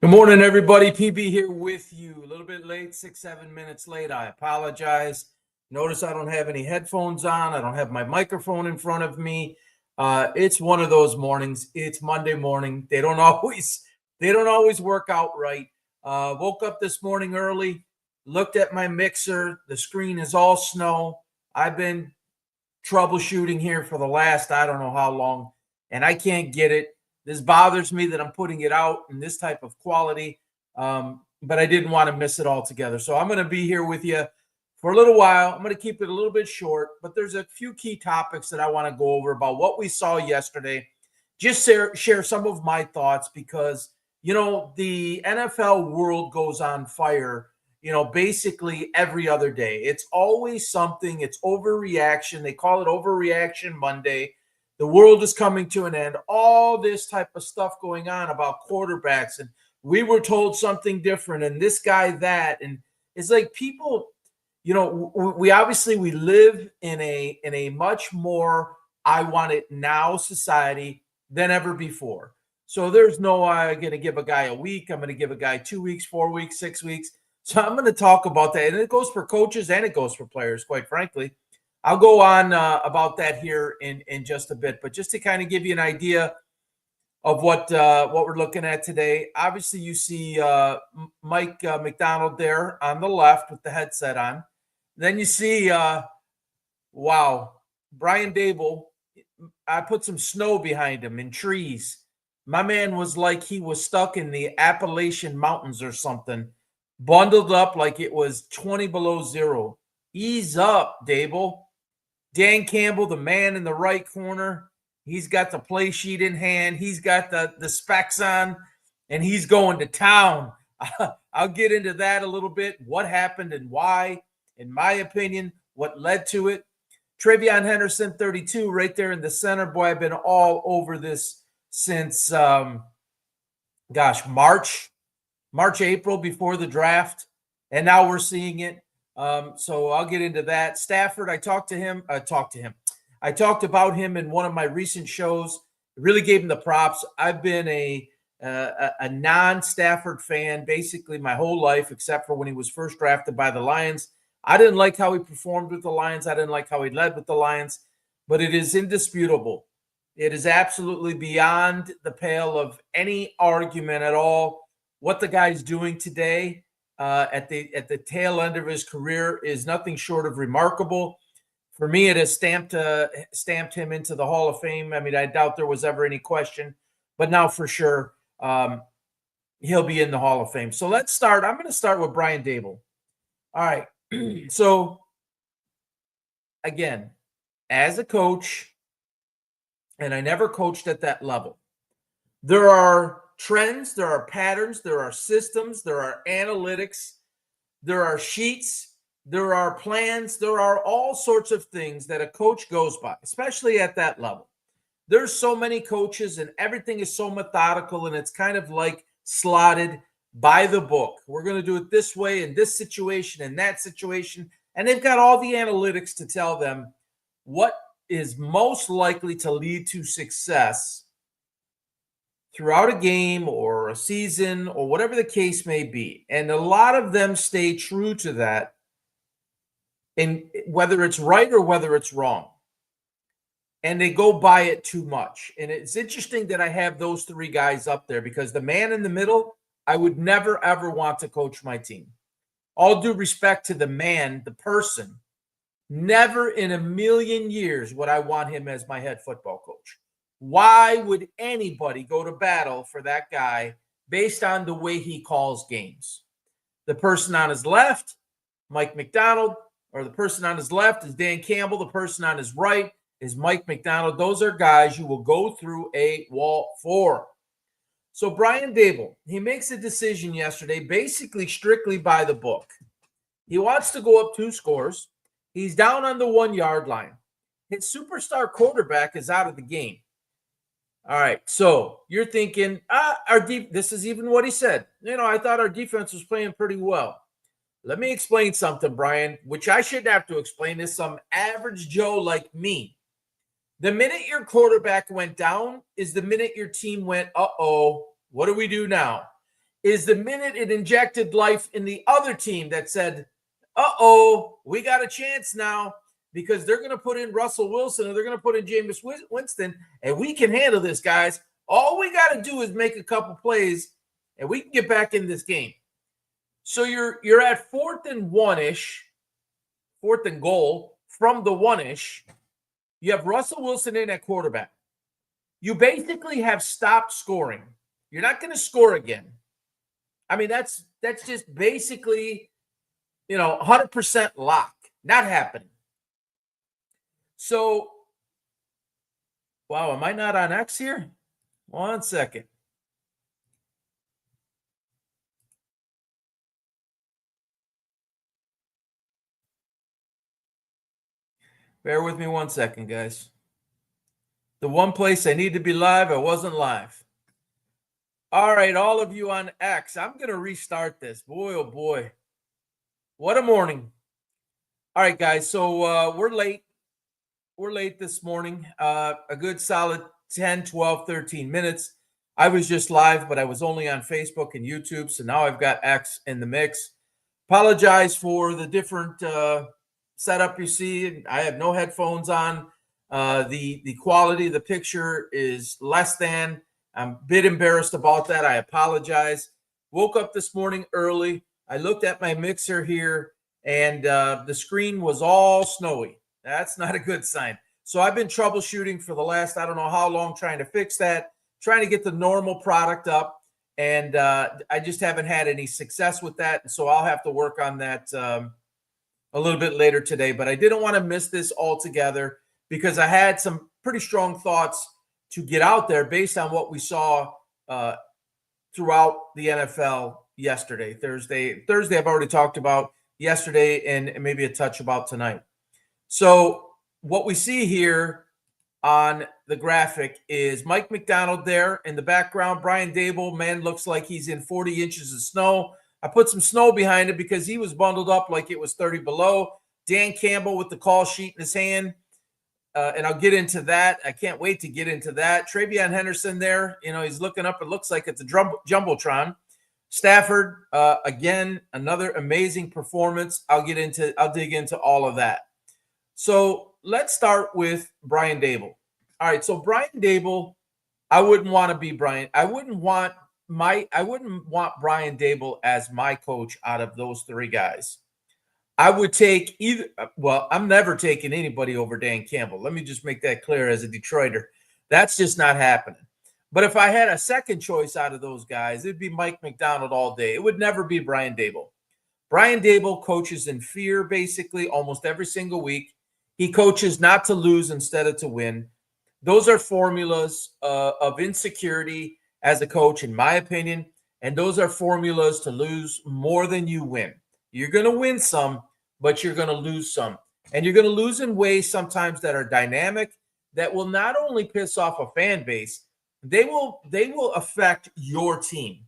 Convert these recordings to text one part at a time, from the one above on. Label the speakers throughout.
Speaker 1: Good morning, everybody. PB here with you. A little bit late, 6-7 minutes late. I apologize. Notice I don't have any headphones on. I don't have my microphone in front of me. It's one of those mornings. It's Monday morning. They don't always work out right. Woke up this morning early, looked at my mixer. The screen is all snow. I've been troubleshooting here for the last I don't know how long, and I can't get it. This bothers me that I'm putting it out in this type of quality, but I didn't want to miss it altogether. So I'm going to be here with you for a little while. I'm going to keep it a little bit short, but there's a few key topics that I want to go over about what we saw yesterday. Just share some of my thoughts because, the NFL world goes on fire, basically every other day. It's always something. It's overreaction. They call it Overreaction Monday. The world is coming to an end. All this type of stuff going on about quarterbacks, and we were told something different, and this guy that, and it's like people, we obviously we live in a much more I want it now society than ever before. So there's no I'm going to give a guy a week. I'm going to give a guy 2 weeks, 4 weeks, 6 weeks. So I'm going to talk about that, and it goes for coaches and it goes for players, quite frankly. I'll go on about that here in just a bit, but just to kind of give you an idea of what we're looking at today. Obviously, you see Mike McDonald there on the left with the headset on. Then you see, wow, Brian Dable. I put some snow behind him and trees. My man was like he was stuck in the Appalachian Mountains or something, bundled up like it was 20 below zero. Ease up, Dable. Dan Campbell, the man in the right corner, he's got the play sheet in hand. He's got the specs on, and he's going to town. I'll get into that a little bit, what happened and why, in my opinion, what led to it. Travion Henderson, 32, right there in the center. Boy, I've been all over this since, March, April, before the draft, and now we're seeing it. So I'll get into that. Stafford, I talked about him in one of my recent shows. Really gave him the props. I've been a non-Stafford fan basically my whole life, except for when he was first drafted by the Lions. I didn't like how he performed with the Lions. I didn't like how he led with the Lions, but it is indisputable. It is absolutely beyond the pale of any argument at all. What the guy's doing today, at the tail end of his career, is nothing short of remarkable. For me, it has stamped him into the Hall of Fame. I mean, I doubt there was ever any question, but now for sure he'll be in the Hall of Fame. So let's start. I'm going to start with Brian Dable. All right. So again, as a coach, and I never coached at that level, there are trends, there are patterns, there are systems, there are analytics, there are sheets, there are plans, there are all sorts of things that a coach goes by, especially at that level. There's so many coaches and everything is so methodical, and it's kind of like slotted by the book. We're going to do it this way in this situation and that situation, and they've got all the analytics to tell them what is most likely to lead to success throughout a game or a season or whatever the case may be. And a lot of them stay true to that, and whether it's right or whether it's wrong. And they go by it too much. And it's interesting that I have those three guys up there, because the man in the middle, I would never, ever want to coach my team. All due respect to the man, the person, never in a million years would I want him as my head football coach. Why would anybody go to battle for that guy based on the way he calls games? The person on his left, Mike McDonald, or the person on his left is Dan Campbell. The person on his right is Mike McDonald. Those are guys you will go through a wall for. So Brian Dable, he makes a decision yesterday, basically strictly by the book. He wants to go up 2 scores. He's down on the 1 yard line. His superstar quarterback is out of the game. All right, so you're thinking, this is even what he said. I thought our defense was playing pretty well. Let me explain something, Brian, which I shouldn't have to explain to some average Joe like me. The minute your quarterback went down is the minute your team went, uh-oh, what do we do now? is the minute it injected life in the other team that said, uh-oh, we got a chance now because they're going to put in Russell Wilson and they're going to put in Jameis Winston, and we can handle this, guys. All we got to do is make a couple plays, and we can get back in this game. So you're at 4th and 1-ish, 4th and goal from the 1-ish. You have Russell Wilson in at quarterback. You basically have stopped scoring. You're not going to score again. I mean, that's just basically, 100% lock. Not happening. So, wow, am I not on X here? 1 second. Bear with me 1 second, guys. The one place I need to be live, I wasn't live. All right, all of you on X, I'm going to restart this. Boy, oh boy. What a morning. All right, guys, so we're late. We're late this morning. A good solid 10, 12, 13 minutes. I was just live, but I was only on Facebook and YouTube, so now I've got X in the mix. Apologize for the different setup you see. I have no headphones on. The quality of the picture is less than. I'm a bit embarrassed about that. I apologize. Woke up this morning early. I looked at my mixer here, and the screen was all snowy. That's not a good sign. So I've been troubleshooting for the last, I don't know how long, trying to fix that, trying to get the normal product up. And I just haven't had any success with that. So I'll have to work on that a little bit later today. But I didn't want to miss this altogether because I had some pretty strong thoughts to get out there based on what we saw throughout the NFL yesterday. Thursday I've already talked about, yesterday, and maybe a touch about tonight. So what we see here on the graphic is Mike McDonald there in the background. Brian Dable, man, looks like he's in 40 inches of snow. I put some snow behind it because he was bundled up like it was 30 below. Dan Campbell with the call sheet in his hand. And I'll get into that. I can't wait to get into that. Travion Henderson there, he's looking up. It looks like it's a Jumbotron. Stafford, again, another amazing performance. I'll dig into all of that. So let's start with Brian Dable. All right, so Brian Dable, I wouldn't want to be Brian. I wouldn't want Brian Dable as my coach out of those three guys. I would take either. Well, I'm never taking anybody over Dan Campbell. Let me just make that clear as a Detroiter. That's just not happening. But if I had a second choice out of those guys, it'd be Mike McDonald all day. It would never be Brian Dable. Brian Dable coaches in fear basically almost every single week. He coaches not to lose instead of to win. Those are formulas of insecurity as a coach, in my opinion, and those are formulas to lose more than you win. You're going to win some, but you're going to lose some. And you're going to lose in ways sometimes that are dynamic, that will not only piss off a fan base, they will affect your team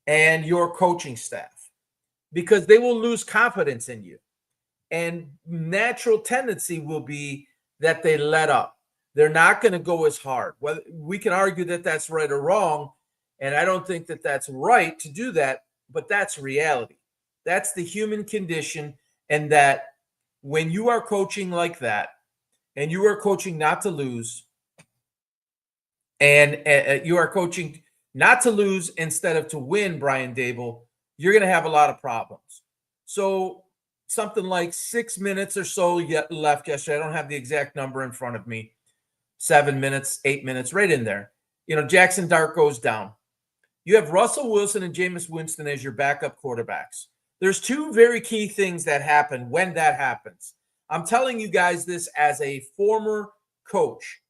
Speaker 1: and your coaching staff because they will lose confidence in you. And natural tendency will be that they let up. They're not going to go as hard. Well, we can argue that that's right or wrong, and I don't think that that's right to do that, but that's reality. That's the human condition, and that when you are coaching like that, and you are coaching not to lose, and you are coaching not to lose instead of to win, Brian Dable, you're going to have a lot of problems. So something like 6 minutes or so yet left yesterday. I don't have the exact number in front of me. 7 minutes, 8 minutes, right in there. Jackson Dart goes down. You have Russell Wilson and Jameis Winston as your backup quarterbacks. There's two very key things that happen when that happens. I'm telling you guys this as a former coach,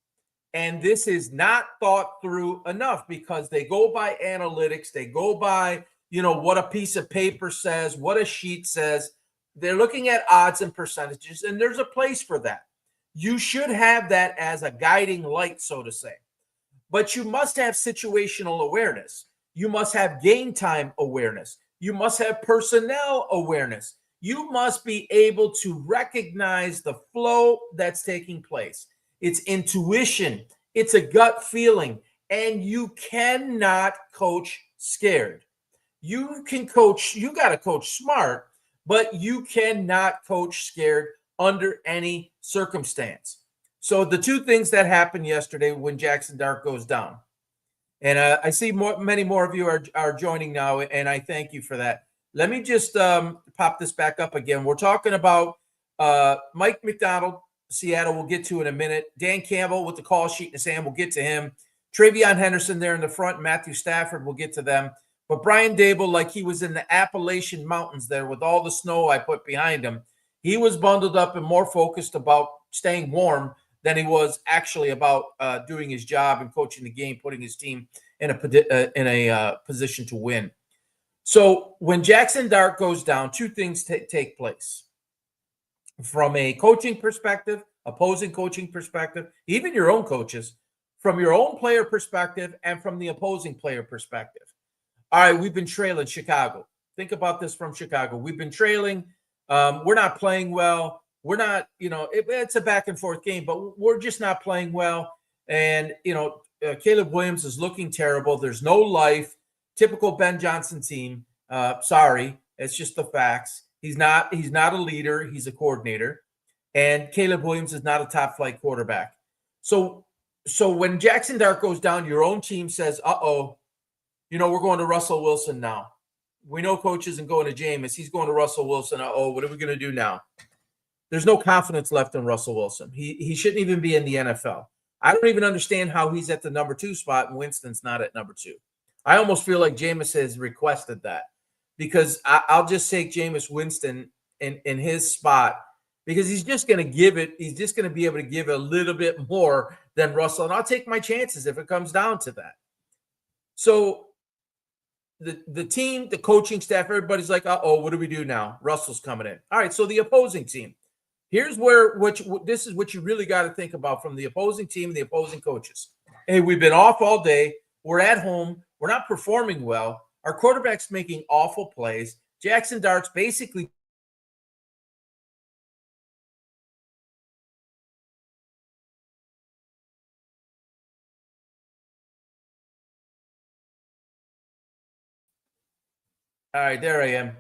Speaker 1: and this is not thought through enough because they go by analytics. They go by, what a piece of paper says, what a sheet says. They're looking at odds and percentages, and there's a place for that. You should have that as a guiding light, so to say. But you must have situational awareness. You must have game time awareness. You must have personnel awareness. You must be able to recognize the flow that's taking place. It's intuition. It's a gut feeling. And you cannot coach scared. You can coach, you got to coach smart, but you cannot coach scared under any circumstance. So the two things that happened yesterday when Jackson Dart goes down, and I see many more of you are joining now, and I thank you for that. Let me just pop this back up again. We're talking about Mike McDonald, Seattle. We'll get to in a minute. Dan Campbell with the call sheet in his hand. We'll get to him. Travion Henderson there in the front. Matthew Stafford. We'll get to them. But Brian Dable, like he was in the Appalachian Mountains there with all the snow I put behind him, he was bundled up and more focused about staying warm than he was actually about doing his job and coaching the game, putting his team in a position to win. So when Jackson Dart goes down, two things take place. From a coaching perspective, opposing coaching perspective, even your own coaches, from your own player perspective and from the opposing player perspective. All right, we've been trailing Chicago. Think about this from Chicago. We've been trailing. We're not playing well. We're not, it's a back and forth game, but we're just not playing well. And, Caleb Williams is looking terrible. There's no life. Typical Ben Johnson team. Sorry, it's just the facts. He's not a leader. He's a coordinator. And Caleb Williams is not a top flight quarterback. So when Jackson Dart goes down, your own team says, we're going to Russell Wilson now. We know coach isn't going to Jameis. He's going to Russell Wilson. What are we going to do now? There's no confidence left in Russell Wilson. He shouldn't even be in the NFL. I don't even understand how he's at the number 2 spot and Winston's not at number 2. I almost feel like Jameis has requested that because I'll just take Jameis Winston in his spot because he's just going to give it. He's just going to be able to give a little bit more than Russell. And I'll take my chances if it comes down to that. So the team, the coaching staff, everybody's like, what do we do now? Russell's coming in. All right, so the opposing team. Here's this is what you really got to think about from the opposing team and the opposing coaches. Hey, we've been off all day. We're at home. We're not performing well. Our quarterback's making awful plays. Jackson Dart's basically all right, there I am.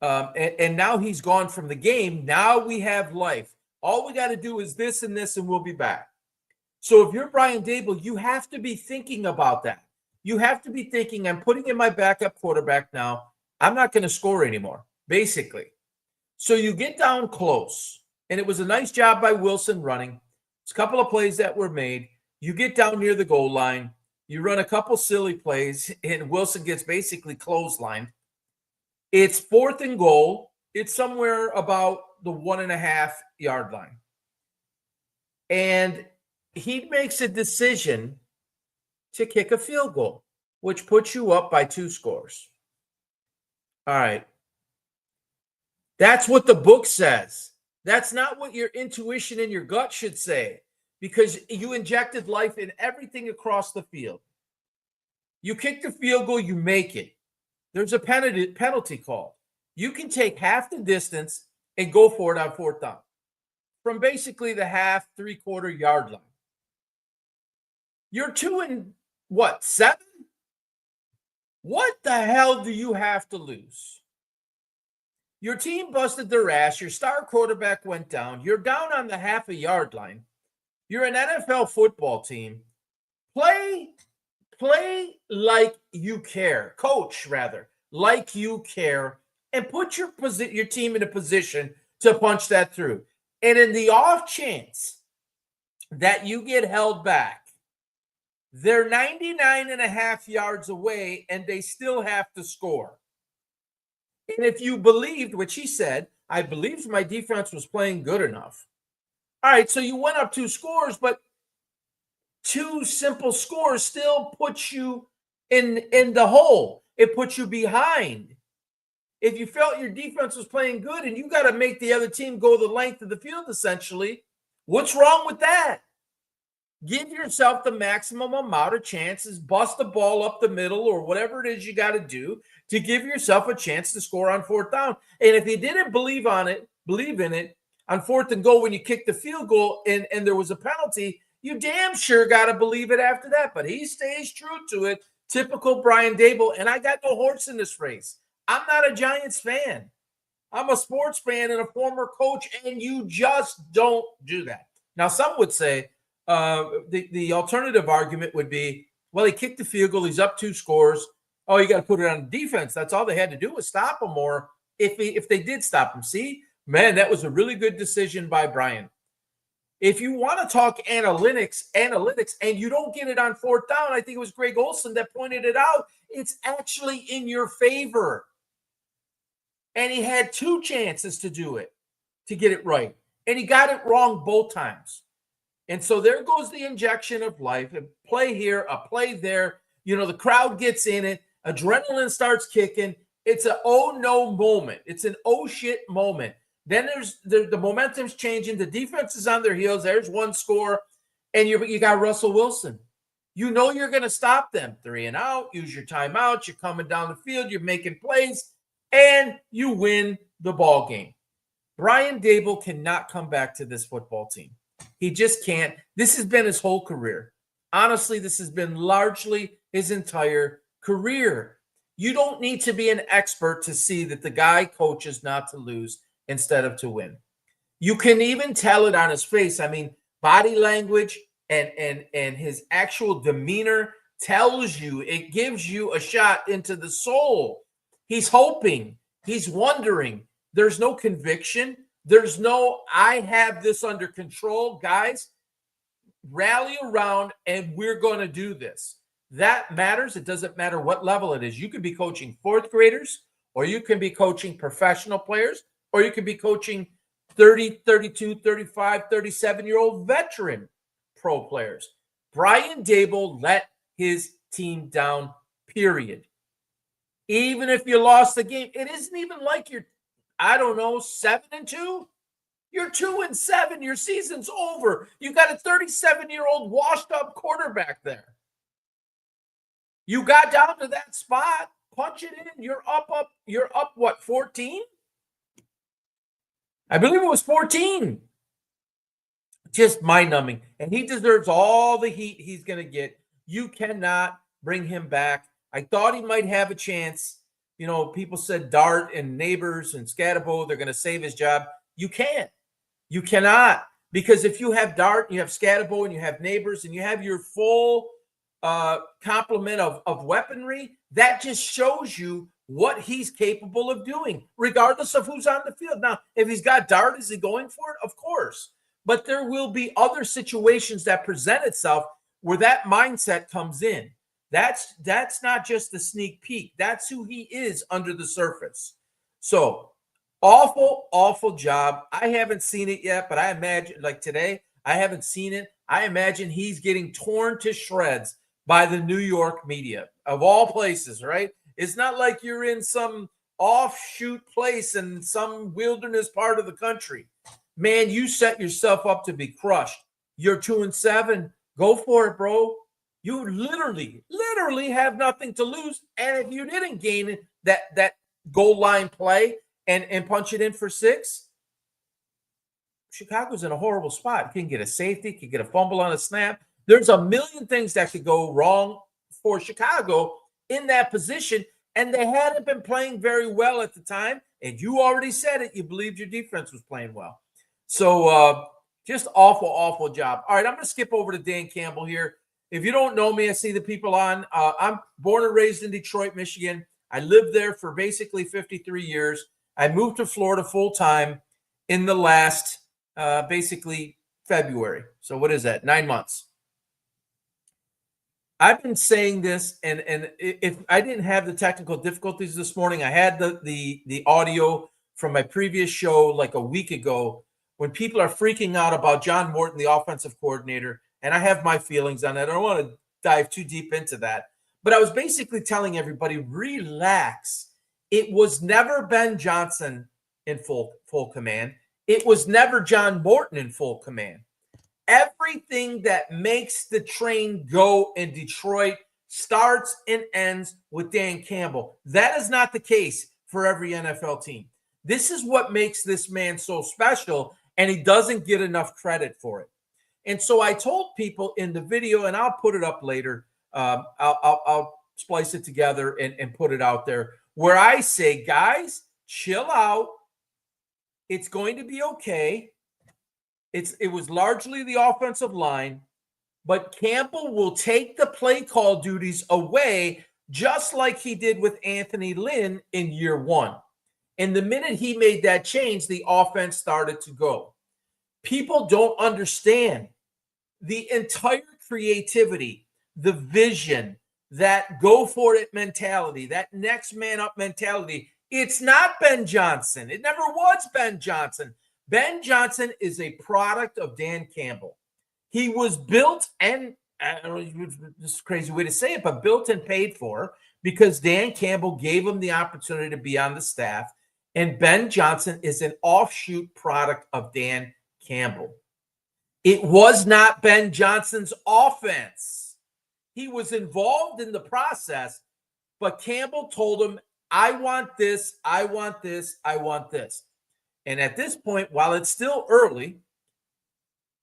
Speaker 1: And now he's gone from the game. Now we have life. All we got to do is this and this, and we'll be back. So if you're Brian Dable, you have to be thinking about that. You have to be thinking, I'm putting in my backup quarterback now. I'm not going to score anymore, basically. So you get down close, and it was a nice job by Wilson running. It's a couple of plays that were made. You get down near the goal line. You run a couple silly plays, and Wilson gets basically clotheslined. It's 4th and goal. It's somewhere about the 1.5 yard line. And he makes a decision to kick a field goal, which puts you up by 2 scores. All right. That's what the book says. That's not what your intuition and your gut should say because you injected life in everything across the field. You kick the field goal, you make it. There's a penalty called. You can take half the distance and go for it on 4th down from basically the half, 3/4 yard line. You're 2-7? What the hell do you have to lose? Your team busted their ass. Your star quarterback went down. You're down on the half a yard line. You're an NFL football team. Play like you care. Coach, rather, like you care, and put your team in a position to punch that through. And in the off chance that you get held back, they're 99.5 yards away, and they still have to score. And if you believed, which he said, I believed my defense was playing good enough. All right, so you went up 2 scores, but 2 simple scores still puts you in the hole. It puts you behind. If you felt your defense was playing good and you got to make the other team go the length of the field, essentially, what's wrong with that? Give yourself the maximum amount of chances, bust the ball up the middle or whatever it is you got to do to give yourself a chance to score on 4th down. And if you didn't believe in it on 4th and goal when you kicked the field goal and there was a penalty, you damn sure got to believe it after that. But he stays true to it Typical Brian Dable, and I got no horse in this race. I'm not a Giants fan. I'm a sports fan and a former coach, and you just don't do that. Now, some would say the alternative argument would be, well, he kicked the field goal. He's up 2 scores. Oh, you got to put it on defense. That's all they had to do was stop him, or if they did stop him. See, man, that was a really good decision by Brian. If you want to talk analytics, and you don't get it on 4th down, I think it was Greg Olson that pointed it out. It's actually in your favor. And he had 2 chances to do it, to get it right. And he got it wrong both times. And so there goes the injection of life. A play here, a play there. You know, the crowd gets in it. Adrenaline starts kicking. It's an oh no moment. It's an oh shit moment. Then there's the momentum's changing. The defense is on their heels. There's 1 score. And you got Russell Wilson. You know you're going to stop them. 3 and out. Use your timeout. You're coming down the field. You're making plays. And you win the ball game. Brian Dable cannot come back to this football team. He just can't. This has been his whole career. Honestly, this has been largely his entire career. You don't need to be an expert to see that the guy coaches not to lose instead of to win. You can even tell it on his face. I mean, body language and his actual demeanor tells you, it gives you a shot into the soul. He's hoping, he's wondering. There's no conviction. There's no, I have this under control. Guys, rally around and we're going to do this. That matters. It doesn't matter what level it is. You could be coaching 4th graders, or you can be coaching professional players, or you could be coaching 30, 32, 35, 37-year-old veteran pro players. Brian Dable let his team down, period. Even if you lost the game, it isn't even like you're, 7-2. You're 2-7. Your season's over. You got a 37-year-old washed-up quarterback there. You got down to that spot, punch it in. You're up. What, 14? I believe it was 14. Just mind-numbing. And he deserves all the heat he's going to get. You cannot bring him back. I thought he might have a chance. You know, people said Dart and Neighbors and Scatabo, they're going to save his job. You can't. You cannot. Because if you have Dart, and you have Scatabo, and you have Neighbors, and you have your full complement of weaponry, that just shows you what he's capable of doing, regardless of who's on the field. Now, if he's got Dart, is he going for it? Of course. But there will be other situations that present itself where that mindset comes in. That's not just a sneak peek. That's who he is under the surface. So, awful job. I haven't seen it yet, but I imagine, like today, I haven't seen it. I imagine he's getting torn to shreds by the New York media, of all places, right? It's not like you're in some offshoot place in some wilderness part of the country. Man, you set yourself up to be crushed. You're 2-7. Go for it, bro. You literally have nothing to lose. And if you didn't gain that goal line play and punch it in for 6, Chicago's in a horrible spot. You can get a safety, can get a fumble on a snap. There's a million things that could go wrong for Chicago in that position, and they hadn't been playing very well at the time. And you already said it. You believed your defense was playing well. So just awful job. All right, I'm going to skip over to Dan Campbell here. If you don't know me, I see the people on. I'm born and raised in Detroit, Michigan. I lived there for basically 53 years. I moved to Florida full-time in the last basically February. So what is that? 9 months. I've been saying this, and if I didn't have the technical difficulties this morning, I had the audio from my previous show like a week ago when people are freaking out about John Morton, the offensive coordinator, and I have my feelings on it. I don't want to dive too deep into that. But I was basically telling everybody, relax. It was never Ben Johnson in full command. It was never John Morton in full command. Everything that makes the train go in Detroit starts and ends with Dan Campbell. That is not the case for every NFL team. This is what makes this man so special, and he doesn't get enough credit for it. And so I told people in the video, and I'll put it up later. I'll splice it together and put it out there. Where I say, guys, chill out. It's going to be okay. It was largely the offensive line, but Campbell will take the play call duties away, just like he did with Anthony Lynn in year one. And the minute he made that change, the offense started to go. People don't understand the entire creativity, the vision, that go for it mentality, that next man up mentality. It's not Ben Johnson. It never was Ben Johnson. Ben Johnson is a product of Dan Campbell. He was built, and I don't know, this is a crazy way to say it, but built and paid for because Dan Campbell gave him the opportunity to be on the staff. And Ben Johnson is an offshoot product of Dan Campbell. It was not Ben Johnson's offense. He was involved in the process, but Campbell told him, I want this, I want this, I want this. And at this point, while it's still early,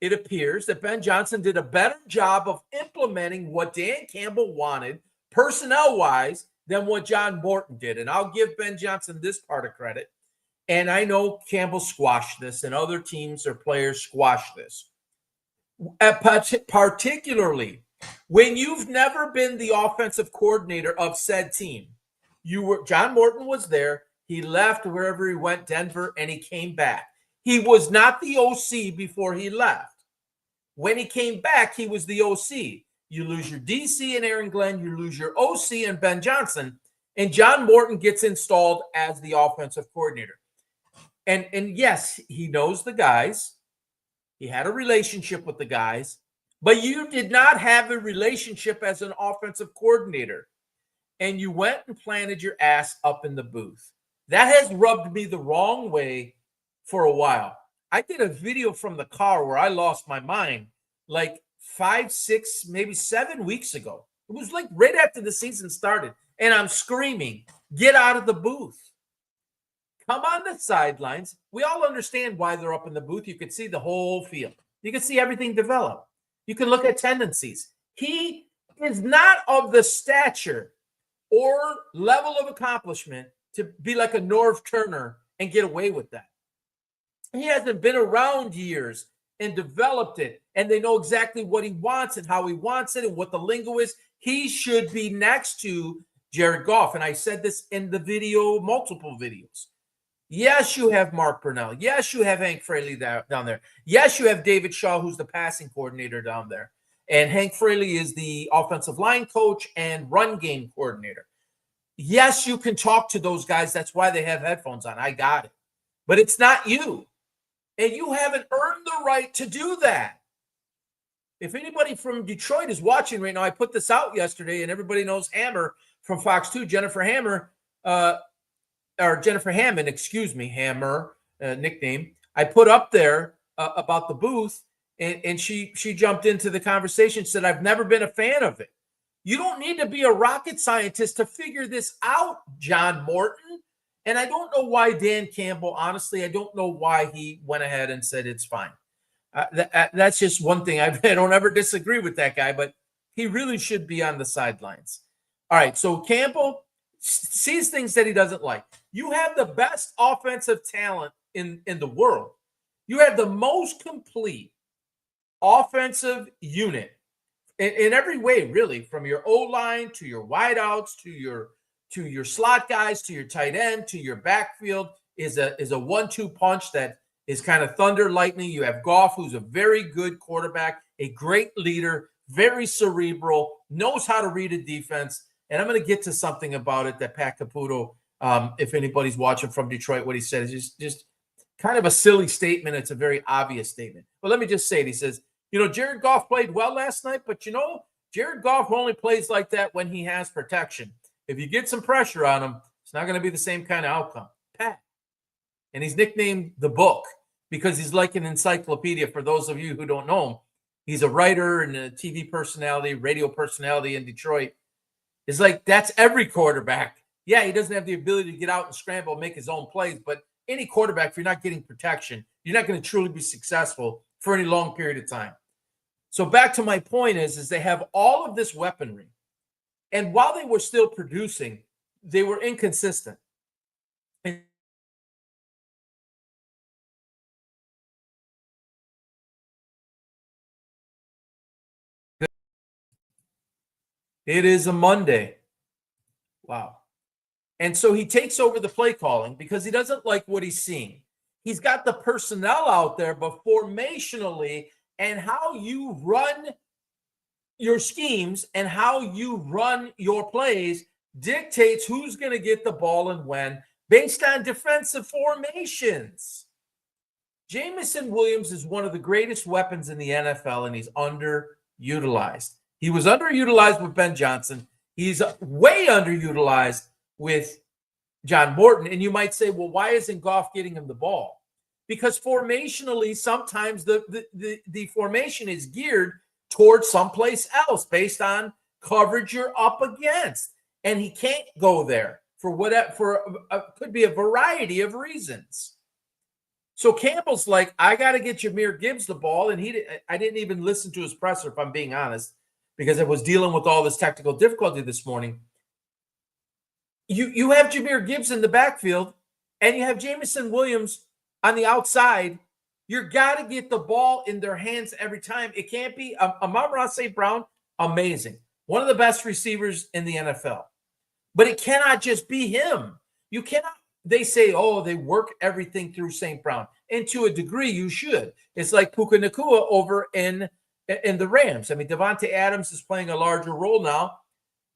Speaker 1: it appears that Ben Johnson did a better job of implementing what Dan Campbell wanted personnel-wise than what John Morton did. And I'll give Ben Johnson this part of credit. And I know Campbell squashed this, and other teams or players squashed this. Particularly when you've never been the offensive coordinator of said team. John Morton was there. He left wherever he went, Denver, and he came back. He was not the OC before he left. When he came back, he was the OC. You lose your DC and Aaron Glenn. You lose your OC and Ben Johnson. And John Morton gets installed as the offensive coordinator. And yes, he knows the guys. He had a relationship with the guys. But you did not have a relationship as an offensive coordinator. And you went and planted your ass up in the booth. That has rubbed me the wrong way for a while. I did a video from the car where I lost my mind like 5, 6, maybe 7 weeks ago. It was like right after the season started. And I'm screaming, get out of the booth. Come on the sidelines. We all understand why they're up in the booth. You could see the whole field. You can see everything develop. You can look at tendencies. He is not of the stature or level of accomplishment to be like a Norv Turner and get away with that. He hasn't been around years and developed it, and they know exactly what he wants and how he wants it and what the lingo is. He should be next to Jared Goff, and I said this in the video, multiple videos. Yes, you have Mark Brunell. Yes, you have Hank Fraley down there. Yes, you have David Shaw, who's the passing coordinator down there. And Hank Fraley is the offensive line coach and run game coordinator. Yes, you can talk to those guys. That's why they have headphones on. I got it. But it's not you. And you haven't earned the right to do that. If anybody from Detroit is watching right now, I put this out yesterday, and everybody knows Hammer from Fox 2, Jennifer Hammer, or Jennifer Hammond, excuse me, Hammer, nickname. I put up there about the booth, and she jumped into the conversation, said, I've never been a fan of it. You don't need to be a rocket scientist to figure this out, John Morton. And I don't know why Dan Campbell, honestly, I don't know why he went ahead and said it's fine. That's just one thing. I don't ever disagree with that guy, but he really should be on the sidelines. All right, so Campbell sees things that he doesn't like. You have the best offensive talent in the world. You have the most complete offensive unit in every way, really, from your O-line to your wideouts to your slot guys to your tight end to your backfield is a 1-2 punch that is kind of thunder lightning. You have Goff, who's a very good quarterback, a great leader, very cerebral, knows how to read a defense. And I'm going to get to something about it that Pat Caputo, if anybody's watching from Detroit, what he said is just kind of a silly statement. It's a very obvious statement. But let me just say it. He says, Jared Goff played well last night, but Jared Goff only plays like that when he has protection. If you get some pressure on him, it's not going to be the same kind of outcome. Pat. And he's nicknamed The Book because he's like an encyclopedia. For those of you who don't know him, he's a writer and a TV personality, radio personality in Detroit. It's like that's every quarterback. Yeah, he doesn't have the ability to get out and scramble and make his own plays, but any quarterback, if you're not getting protection, you're not going to truly be successful for any long period of time. So back to my point is they have all of this weaponry. And while they were still producing, they were inconsistent. And it is a Monday. Wow. And so he takes over the play calling because he doesn't like what he's seeing. He's got the personnel out there, but formationally and how you run your schemes and how you run your plays dictates who's going to get the ball and when based on defensive formations. Jameson Williams is one of the greatest weapons in the NFL, and he's underutilized. He was underutilized with Ben Johnson. He's way underutilized with John Morton. And you might say, well, why isn't Goff getting him the ball? Because formationally, sometimes the formation is geared towards someplace else based on coverage you're up against. And he can't go there for whatever, could be a variety of reasons. So Campbell's like, I got to get Jahmyr Gibbs the ball. And I didn't even listen to his presser, if I'm being honest, because I was dealing with all this technical difficulty this morning. You have Jahmyr Gibbs in the backfield, and you have Jameson Williams on the outside. You got to get the ball in their hands every time. It can't be Amon-Ra St. Brown, amazing. One of the best receivers in the NFL. But it cannot just be him. You cannot. They say, oh, they work everything through St. Brown. And to a degree, you should. It's like Puka Nacua over in the Rams. I mean, Devontae Adams is playing a larger role now.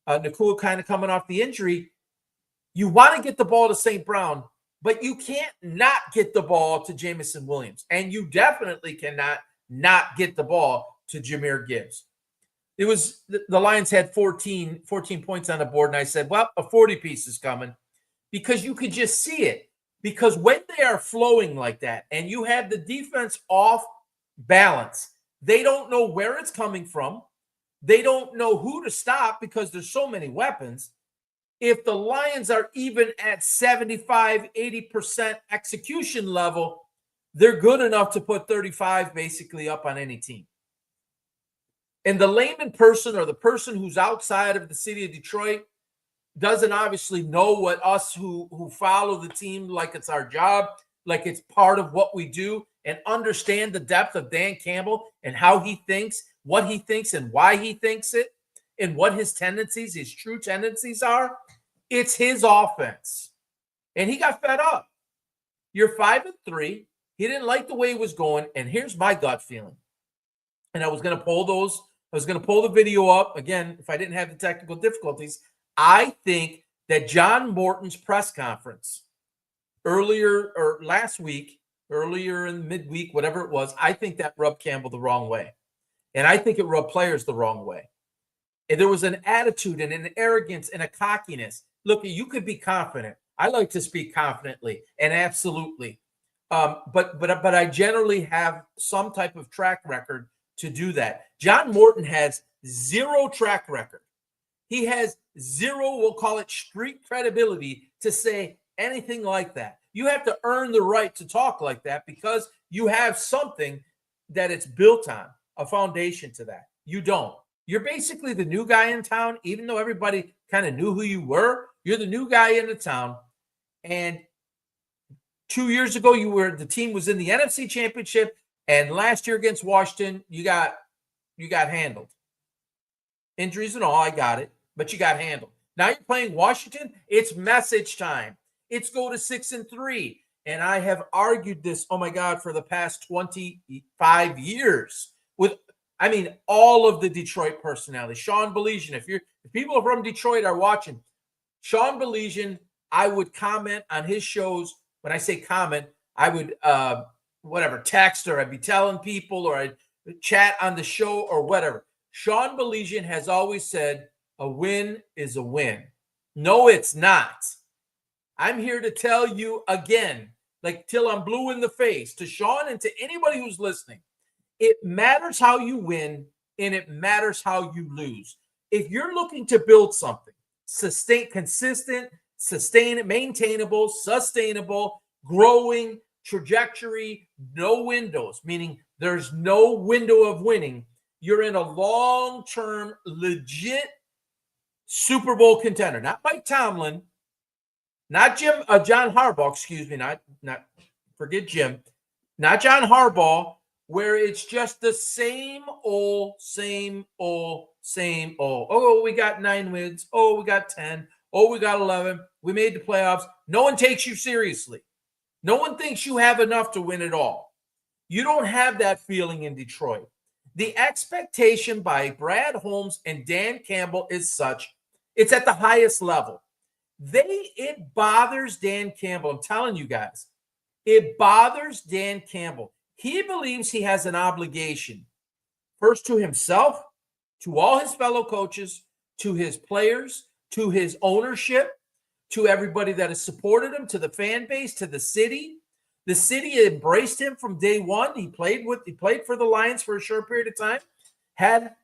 Speaker 1: Nacua kind of coming off the injury. You want to get the ball to St. Brown, but you can't not get the ball to Jameson Williams. And you definitely cannot not get the ball to Jahmyr Gibbs. It was the Lions had 14 points on the board, and I said, well, a 40-piece is coming. Because you could just see it. Because when they are flowing like that and you have the defense off balance, they don't know where it's coming from. They don't know who to stop because there's so many weapons. If the Lions are even at 75, 80% execution level, they're good enough to put 35 basically up on any team. And the layman person or the person who's outside of the city of Detroit doesn't obviously know what us who follow the team like it's our job, like it's part of what we do, and understand the depth of Dan Campbell and how he thinks, what he thinks, and why he thinks it, and what his tendencies, his true tendencies are. It's his offense. And he got fed up. You're 5-3. He didn't like the way it was going. And here's my gut feeling. And I was going to pull the video up again if I didn't have the technical difficulties. I think that John Morton's press conference earlier or last week, earlier in midweek, whatever it was, I think that rubbed Campbell the wrong way. And I think it rubbed players the wrong way. And there was an attitude and an arrogance and a cockiness. Look, you could be confident. I like to speak confidently and absolutely. But I generally have some type of track record to do that. John Morton has zero track record. He has zero, we'll call it street credibility to say anything like that. You have to earn the right to talk like that because you have something that it's built on, a foundation to that. You don't. You're basically the new guy in town, even though everybody kind of knew who you were. You're the new guy in the town. And 2 years ago, the team was in the NFC Championship, and last year against Washington, you got handled. Injuries and all, I got it. But you got handled. Now you're playing Washington. It's message time. It's go to 6-3. And I have argued this, oh my God, for the past 25 years with, all of the Detroit personalities. Sean Belizean, if people from Detroit are watching, Sean Belizean, I would comment on his shows. When I say comment, I would text, or I'd be telling people, or I'd chat on the show or whatever. Sean Belizean has always said, a win is a win. No, it's not. I'm here to tell you again, like till I'm blue in the face, to Sean and to anybody who's listening, it matters how you win and it matters how you lose. If you're looking to build something, consistent, maintainable, sustainable, growing, trajectory, no windows, meaning there's no window of winning. You're in a long-term, legit Super Bowl contender, not Mike Tomlin, not John Harbaugh, excuse me, not forget Jim, not John Harbaugh, where it's just the same old, same old, same old. Oh, we got 9 wins. Oh, we got 10. Oh, we got 11. We made the playoffs. No one takes you seriously. No one thinks you have enough to win it all. You don't have that feeling in Detroit. The expectation by Brad Holmes and Dan Campbell is such, it's at the highest level. It bothers Dan Campbell. I'm telling you guys, it bothers Dan Campbell. He believes he has an obligation, first to himself, to all his fellow coaches, to his players, to his ownership, to everybody that has supported him, to the fan base, to the city. The city embraced him from day one. He played for the Lions for a short period of time, had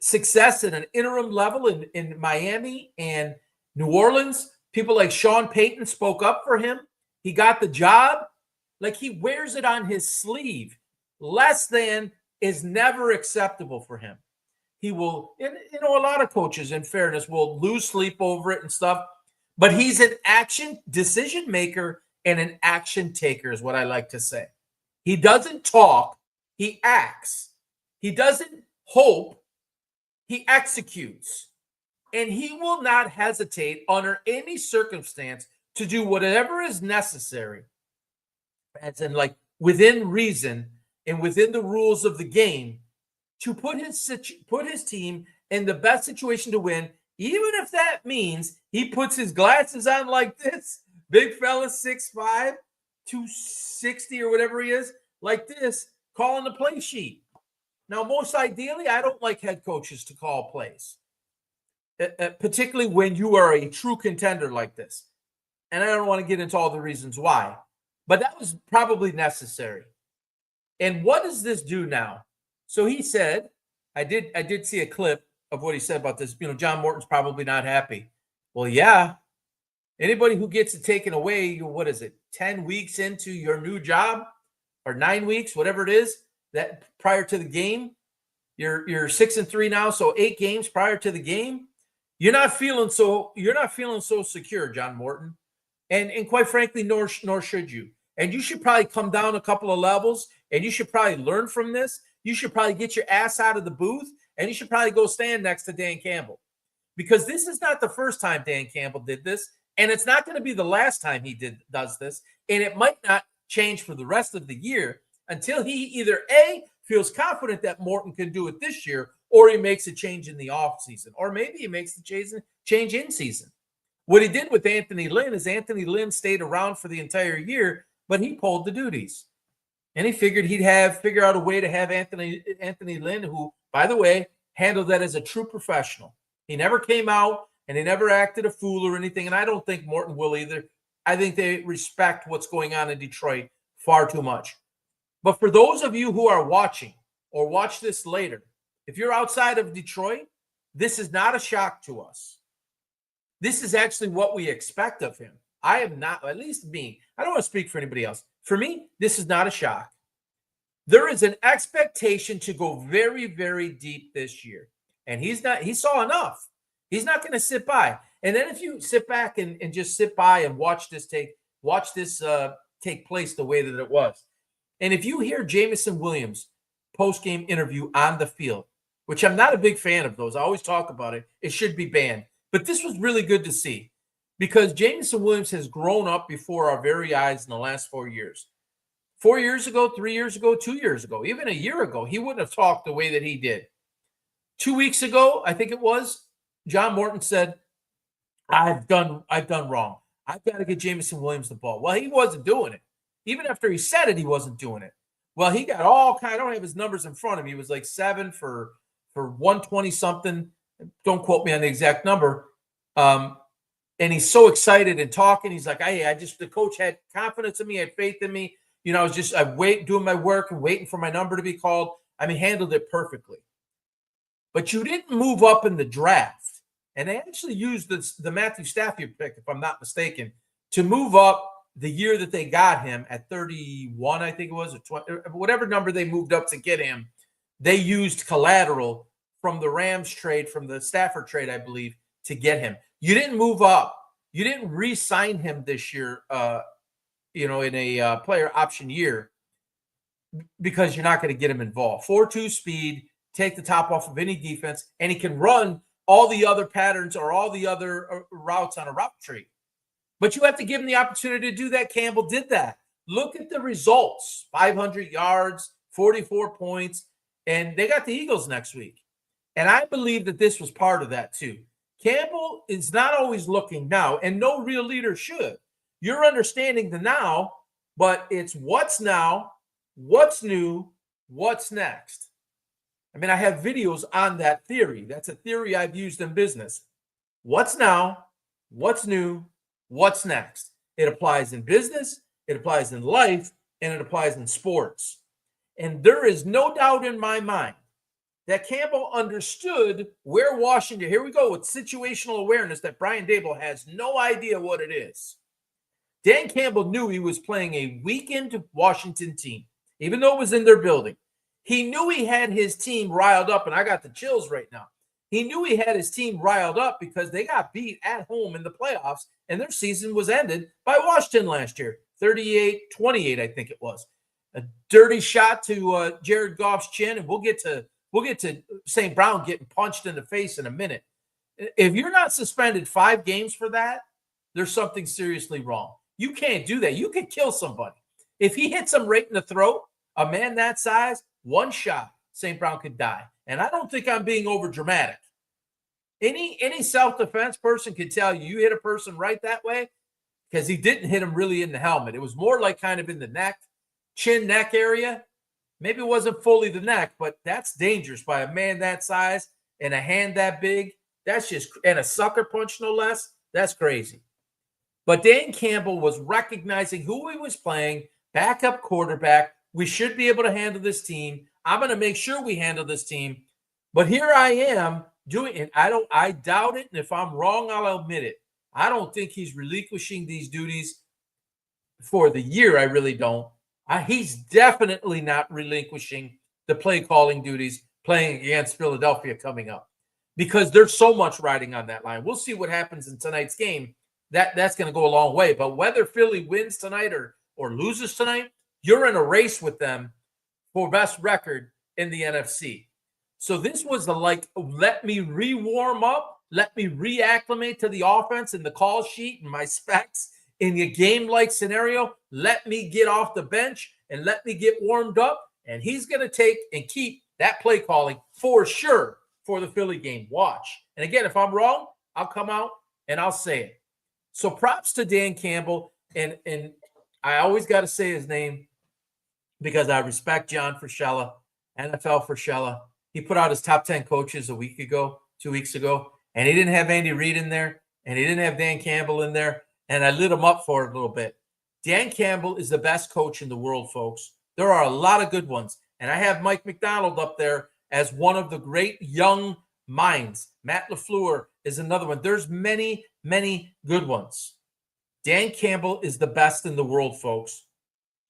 Speaker 1: success at an interim level in Miami and New Orleans. People like Sean Payton spoke up for him. He got the job. Like, he wears it on his sleeve. Less than is never acceptable for him. He will, and, a lot of coaches, in fairness, will lose sleep over it and stuff. But he's an action decision maker and an action taker, is what I like to say. He doesn't talk, he acts. He doesn't hope, he executes. And he will not hesitate under any circumstance to do whatever is necessary, as in, like, within reason and within the rules of the game, to put his team in the best situation to win, even if that means he puts his glasses on like this, big fella, 6'5", 260 or whatever he is, like this, calling the play sheet. Now, most ideally, I don't like head coaches to call plays, particularly when you are a true contender like this. And I don't want to get into all the reasons why, but that was probably necessary. And what does this do now? So he said, I did see a clip of what he said about this. John Morton's probably not happy. Well, yeah. Anybody who gets it taken away, what is it, 10 weeks into your new job or 9 weeks, whatever it is, that prior to the game, you're 6-3 now, so 8 games prior to the game. You're not feeling so secure, John Morton. And quite frankly, nor should you. And you should probably come down a couple of levels, and you should probably learn from this. You should probably get your ass out of the booth, and you should probably go stand next to Dan Campbell. Because this is not the first time Dan Campbell did this, and it's not going to be the last time he does this, and it might not change for the rest of the year until he either A, feels confident that Morton can do it this year, or he makes a change in the offseason, or maybe he makes the change in season. What he did with Anthony Lynn is Anthony Lynn stayed around for the entire year, but he pulled the duties. And he figured he'd figure out a way to have Anthony Lynn, who, by the way, handled that as a true professional. He never came out and he never acted a fool or anything. And I don't think Morton will either. I think they respect what's going on in Detroit far too much. But for those of you who are watching or watch this later, if you're outside of Detroit, this is not a shock to us. This is actually what we expect of him. I am not, at least me. I don't want to speak for anybody else. For me, this is not a shock. There is an expectation to go very, very deep this year. And he saw enough. He's not going to sit by. And then if you sit back and just sit by and watch this take place the way that it was. And if you hear Jameson Williams post-game interview on the field, which I'm not a big fan of those, I always talk about it. It should be banned. But this was really good to see because Jameson Williams has grown up before our very eyes in the last 4 years. 4 years ago, 3 years ago, 2 years ago, even a year ago, he wouldn't have talked the way that he did. 2 weeks ago, I think it was, John Morton said, I've done wrong. I've got to get Jameson Williams the ball. Well, he wasn't doing it. Even after he said it, he wasn't doing it. Well, he got I don't have his numbers in front of me. He was like 7 for 120 something. Don't quote me on the exact number. And he's so excited and talking. He's like, the coach had confidence in me, had faith in me. I was doing my work and waiting for my number to be called. Handled it perfectly. But you didn't move up in the draft. And they actually used the Matthew Stafford pick, if I'm not mistaken, to move up the year that they got him at 31, I think it was, or 20, whatever number they moved up to get him. They used collateral from the Rams trade, from the Stafford trade, I believe, to get him. You didn't move up. You didn't re-sign him this year, in a player option year, because you're not going to get him involved. 4.2 speed, take the top off of any defense, and he can run all the other patterns or all the other routes on a route tree. But you have to give him the opportunity to do that. Campbell did that. Look at the results: 500 yards, 44 points, and they got the Eagles next week. And I believe that this was part of that too. Campbell is not always looking now, and no real leader should. You're understanding the now, but it's what's now, what's new, what's next. I mean, I have videos on that theory. That's a theory I've used in business. What's now, what's new, what's next? It applies in business, it applies in life, and it applies in sports. And there is no doubt in my mind that Campbell understood where Washington, here we go with situational awareness that Brian Daboll has no idea what it is. Dan Campbell knew he was playing a weakened Washington team, even though it was in their building. He knew he had his team riled up, and I got the chills right now. He knew he had his team riled up because they got beat at home in the playoffs, and their season was ended by Washington last year, 38-28, I think it was. A dirty shot to Jared Goff's chin, and we'll get to St. Brown getting punched in the face in a minute. If you're not suspended 5 games for that, there's something seriously wrong. You can't do that. You could kill somebody. If he hits him right in the throat, a man that size, one shot, St. Brown could die. And I don't think I'm being over dramatic. Any self-defense person could tell you hit a person right that way, because he didn't hit him really in the helmet. It was more like kind of in the neck, chin, neck area. Maybe it wasn't fully the neck, but that's dangerous by a man that size and a hand that big. That's just, and a sucker punch no less. That's crazy. But Dan Campbell was recognizing who he was playing, backup quarterback. We should be able to handle this team. I'm going to make sure we handle this team. But here I am doing it. I doubt it. And if I'm wrong, I'll admit it. I don't think he's relinquishing these duties for the year. I really don't. He's definitely not relinquishing the play calling duties playing against Philadelphia coming up, because there's so much riding on that line. We'll see what happens in tonight's game. That's going to go a long way. But whether Philly wins tonight or loses tonight, you're in a race with them for best record in the NFC. So this was let me re-warm up, let me reacclimate to the offense and the call sheet and my specs in a game-like scenario. Let me get off the bench and let me get warmed up. And he's going to take and keep that play calling for sure for the Philly game. Watch. And again, if I'm wrong, I'll come out and I'll say it. So props to Dan Campbell. And I always got to say his name because I respect John Frusciella, NFL Frusciella. He put out his top 10 coaches 2 weeks ago, and he didn't have Andy Reid in there, and he didn't have Dan Campbell in there, and I lit him up for it a little bit. Dan Campbell is the best coach in the world, folks. There are a lot of good ones, and I have Mike McDonald up there as one of the great young minds. Matt LaFleur is another one. There's many, many good ones. Dan Campbell is the best in the world, folks.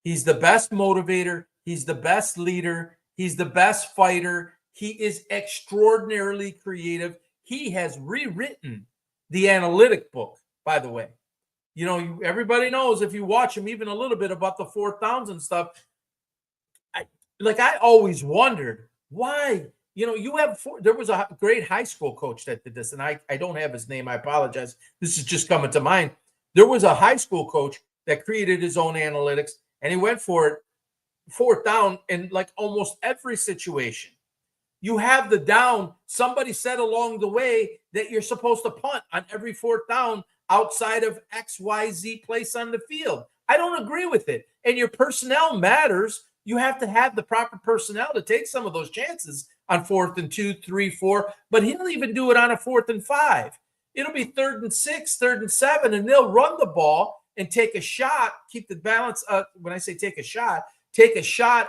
Speaker 1: He's the best motivator. He's the best leader. He's the best fighter. He is extraordinarily creative. He has rewritten the analytic book, by the way. You know, everybody knows if you watch him even a little bit about the 4th downs and stuff. I always wondered why. You know, there was a great high school coach that did this, and I don't have his name. I apologize. This is just coming to mind. There was a high school coach that created his own analytics, and he went for it 4th down in almost every situation. You have the down. Somebody said along the way that you're supposed to punt on every 4th down outside of XYZ place on the field. I don't agree with it. And your personnel matters. You have to have the proper personnel to take some of those chances on 4th and 2, 3, 4. But he'll even do it on a 4th and 5. It'll be 3rd and 6, 3rd and 7, and they'll run the ball and take a shot, keep the balance up. When I say take a shot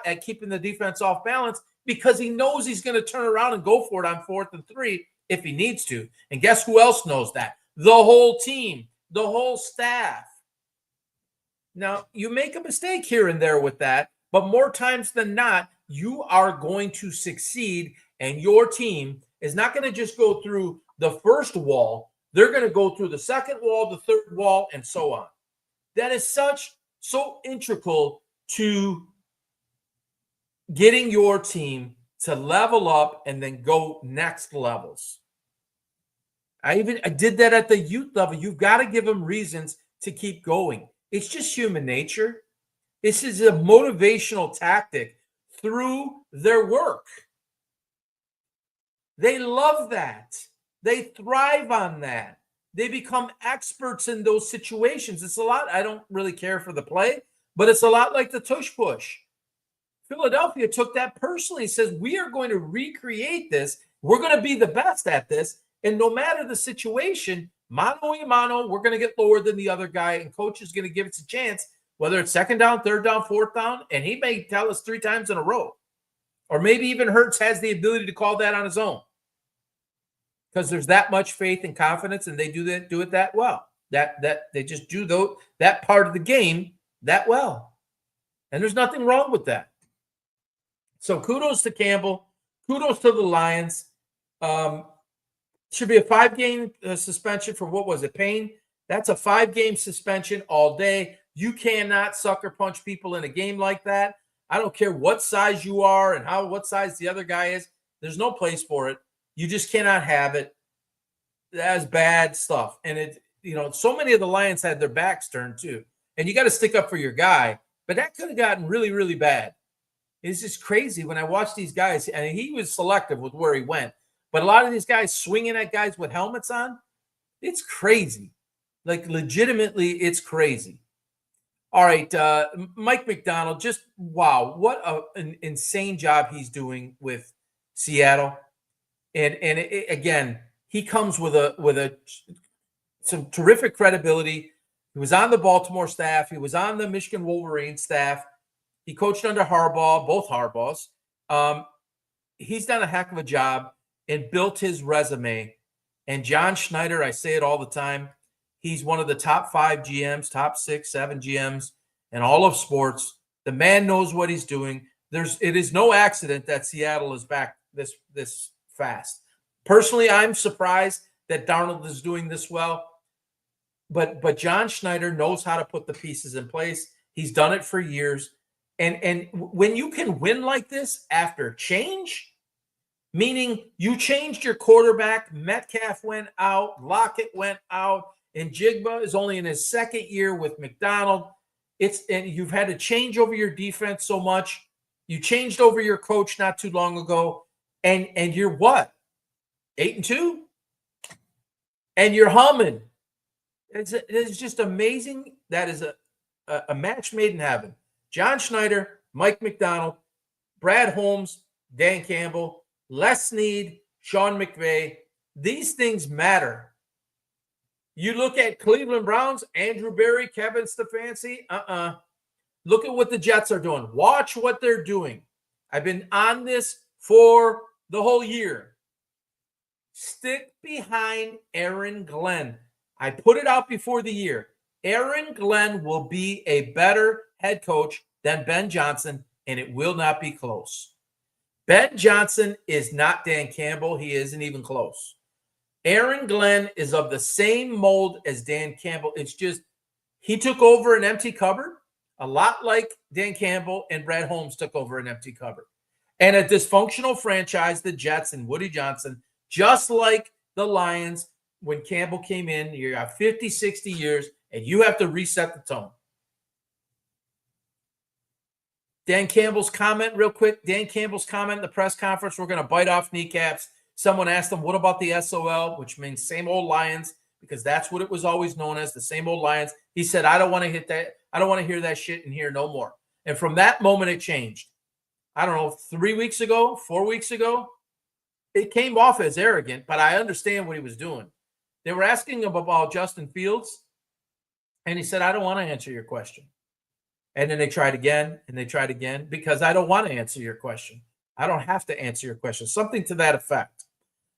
Speaker 1: at keeping the defense off balance, because he knows he's going to turn around and go for it on 4th and 3 if he needs to. And guess who else knows that? The whole team, the whole staff. Now, you make a mistake here and there with that, but more times than not, you are going to succeed, and your team is not going to just go through the first wall. They're going to go through the second wall, the third wall, and so on. That is so integral to getting your team to level up and then go next levels. I did that at the youth level. You've got to give them reasons to keep going. It's just human nature. This is a motivational tactic through their work. They love that. They thrive on that. They become experts in those situations. It's a lot. I don't really care for the play, but it's a lot like the tush push. Philadelphia took that personally. Says, we are going to recreate this. We're going to be the best at this. And no matter the situation, mano a mano, we're going to get lower than the other guy, and coach is going to give us a chance, whether it's second down, third down, fourth down, and he may tell us 3 times in a row. Or maybe even Hurts has the ability to call that on his own, because there's that much faith and confidence, and they do it that well. That they just do that part of the game that well. And there's nothing wrong with that. So kudos to Campbell. Kudos to the Lions. Should be a 5-game suspension for, what was it, Payne? That's a 5-game suspension all day. You cannot sucker punch people in a game like that. I don't care what size you are and what size the other guy is. There's no place for it. You just cannot have it. That's bad stuff. And so many of the Lions had their backs turned too. And you got to stick up for your guy. But that could have gotten really, really bad. It's just crazy when I watch these guys. And he was selective with where he went. But a lot of these guys swinging at guys with helmets on, it's crazy. Like, legitimately, it's crazy. All right, Mike Macdonald, just wow, what an insane job he's doing with Seattle. And again, he comes with some terrific credibility. He was on the Baltimore staff. He was on the Michigan Wolverines staff. He coached under Harbaugh, both Harbaughs. He's done a heck of a job and built his resume. And John Schneider, I say it all the time, he's one of the top 5 GMs, top 6, 7 GMs in all of sports. The man knows what he's doing. It is no accident that Seattle is back this fast. Personally, I'm surprised that Darnold is doing this well. But John Schneider knows how to put the pieces in place. He's done it for years. And when you can win like this after change, meaning you changed your quarterback, Metcalf went out, Lockett went out, and Jigba is only in his second year with McDonald. And you've had to change over your defense so much. You changed over your coach not too long ago, and you're what? 8-2? And you're humming. It's just amazing. That is a match made in heaven. John Schneider, Mike Macdonald, Brad Holmes, Dan Campbell, Les Snead, Sean McVay. These things matter. You look at Cleveland Browns, Andrew Berry, Kevin Stefanski. Look at what the Jets are doing. Watch what they're doing. I've been on this for the whole year. Stick behind Aaron Glenn. I put it out before the year. Aaron Glenn will be a better head coach than Ben Johnson, and it will not be close. Ben Johnson is not Dan Campbell. He isn't even close. Aaron Glenn is of the same mold as Dan Campbell. It's just he took over an empty cupboard, a lot like Dan Campbell and Brad Holmes took over an empty cupboard. And a dysfunctional franchise, the Jets and Woody Johnson, just like the Lions when Campbell came in, you got 50, 60 years, and you have to reset the tone. Dan Campbell's comment, real quick. Dan Campbell's comment in the press conference, we're going to bite off kneecaps. Someone asked him, what about the SOL, which means same old Lions, because that's what it was always known as, the same old Lions. He said, I don't want to hit that. I don't want to hear that shit in here no more. And from that moment, it changed. I don't know, 3 weeks ago, 4 weeks ago, it came off as arrogant, but I understand what he was doing. They were asking him about Justin Fields, and he said, I don't want to answer your question. And then they tried again, and they tried again, because I don't want to answer your question. I don't have to answer your question. Something to that effect.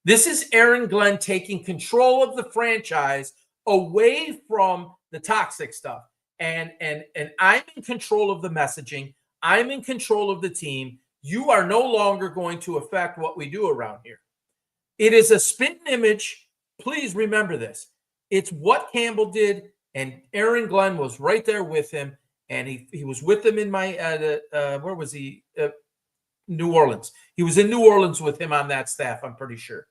Speaker 1: This is Aaron Glenn taking control of the franchise away from the toxic stuff. And I'm in control of the messaging. I'm in control of the team. You are no longer going to affect what we do around here. It is a spitting image. Please remember this. It's what Campbell did, and Aaron Glenn was right there with him, and he was with him in my where was he? New Orleans. He was in New Orleans with him on that staff, I'm pretty sure.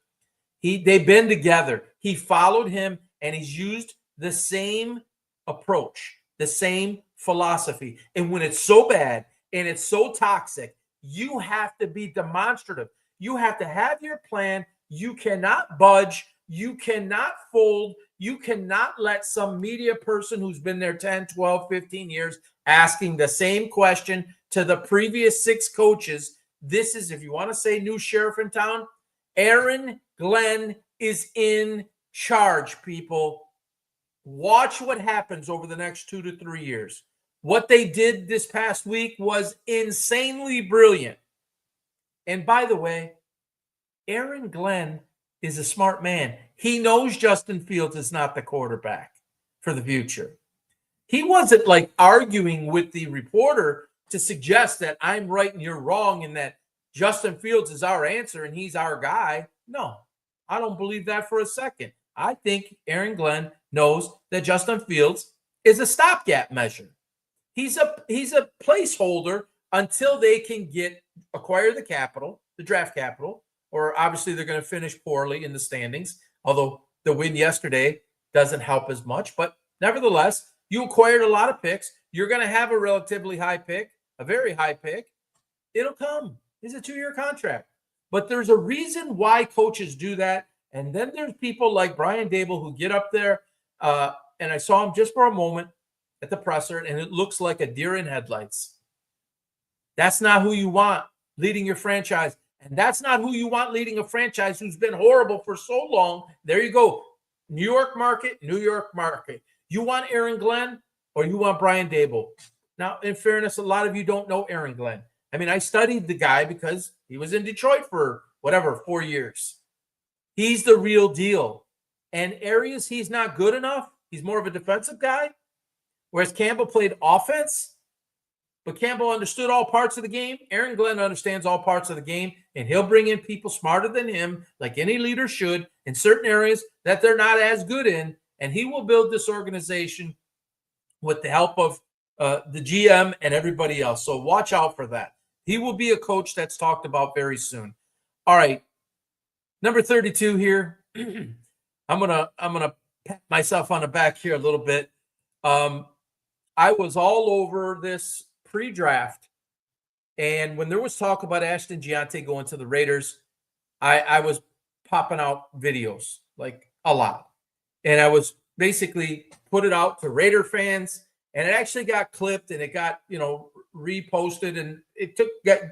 Speaker 1: They've been together. He followed him, and he's used the same approach, the same philosophy. And when it's so bad and it's so toxic, you have to be demonstrative. You have to have your plan. You cannot budge. You cannot fold. You cannot let some media person who's been there 10, 12, 15 years asking the same question to the previous 6 coaches. This is, if you want to say new sheriff in town, Aaron Glenn is in charge, people. Watch what happens over the next 2 to 3 years. What they did this past week was insanely brilliant. And by the way, Aaron Glenn is a smart man. He knows Justin Fields is not the quarterback for the future. He wasn't like arguing with the reporter to suggest that I'm right and you're wrong and that Justin Fields is our answer and he's our guy. No, I don't believe that for a second. I think Aaron Glenn knows that Justin Fields is a stopgap measure. He's a placeholder until they can acquire the capital, the draft capital, or obviously they're going to finish poorly in the standings, although the win yesterday doesn't help as much. But nevertheless, you acquired a lot of picks. You're going to have a relatively high pick, a very high pick. It'll come. It's a 2-year contract. But there's a reason why coaches do that. And then there's people like Brian Dable who get up there, and I saw him just for a moment at the presser, and it looks like a deer in headlights. That's not who you want leading your franchise. And that's not who you want leading a franchise who's been horrible for so long. There you go. New York market, New York market. You want Aaron Glenn or you want Brian Dable? Now, in fairness, a lot of you don't know Aaron Glenn. I mean, I studied the guy because he was in Detroit for 4 years. He's the real deal. And areas he's not good enough, he's more of a defensive guy. Whereas Campbell played offense, but Campbell understood all parts of the game. Aaron Glenn understands all parts of the game, and he'll bring in people smarter than him, like any leader should, in certain areas that they're not as good in, and he will build this organization with the help of the GM and everybody else. So watch out for that. He will be a coach that's talked about very soon. All right, number 32 here. I'm gonna pat myself on the back here a little bit. I was all over this pre-draft, and when there was talk about Ashton Giante going to the Raiders, I was popping out videos like a lot, and I was basically put it out to Raider fans, and it actually got clipped and it got reposted, and it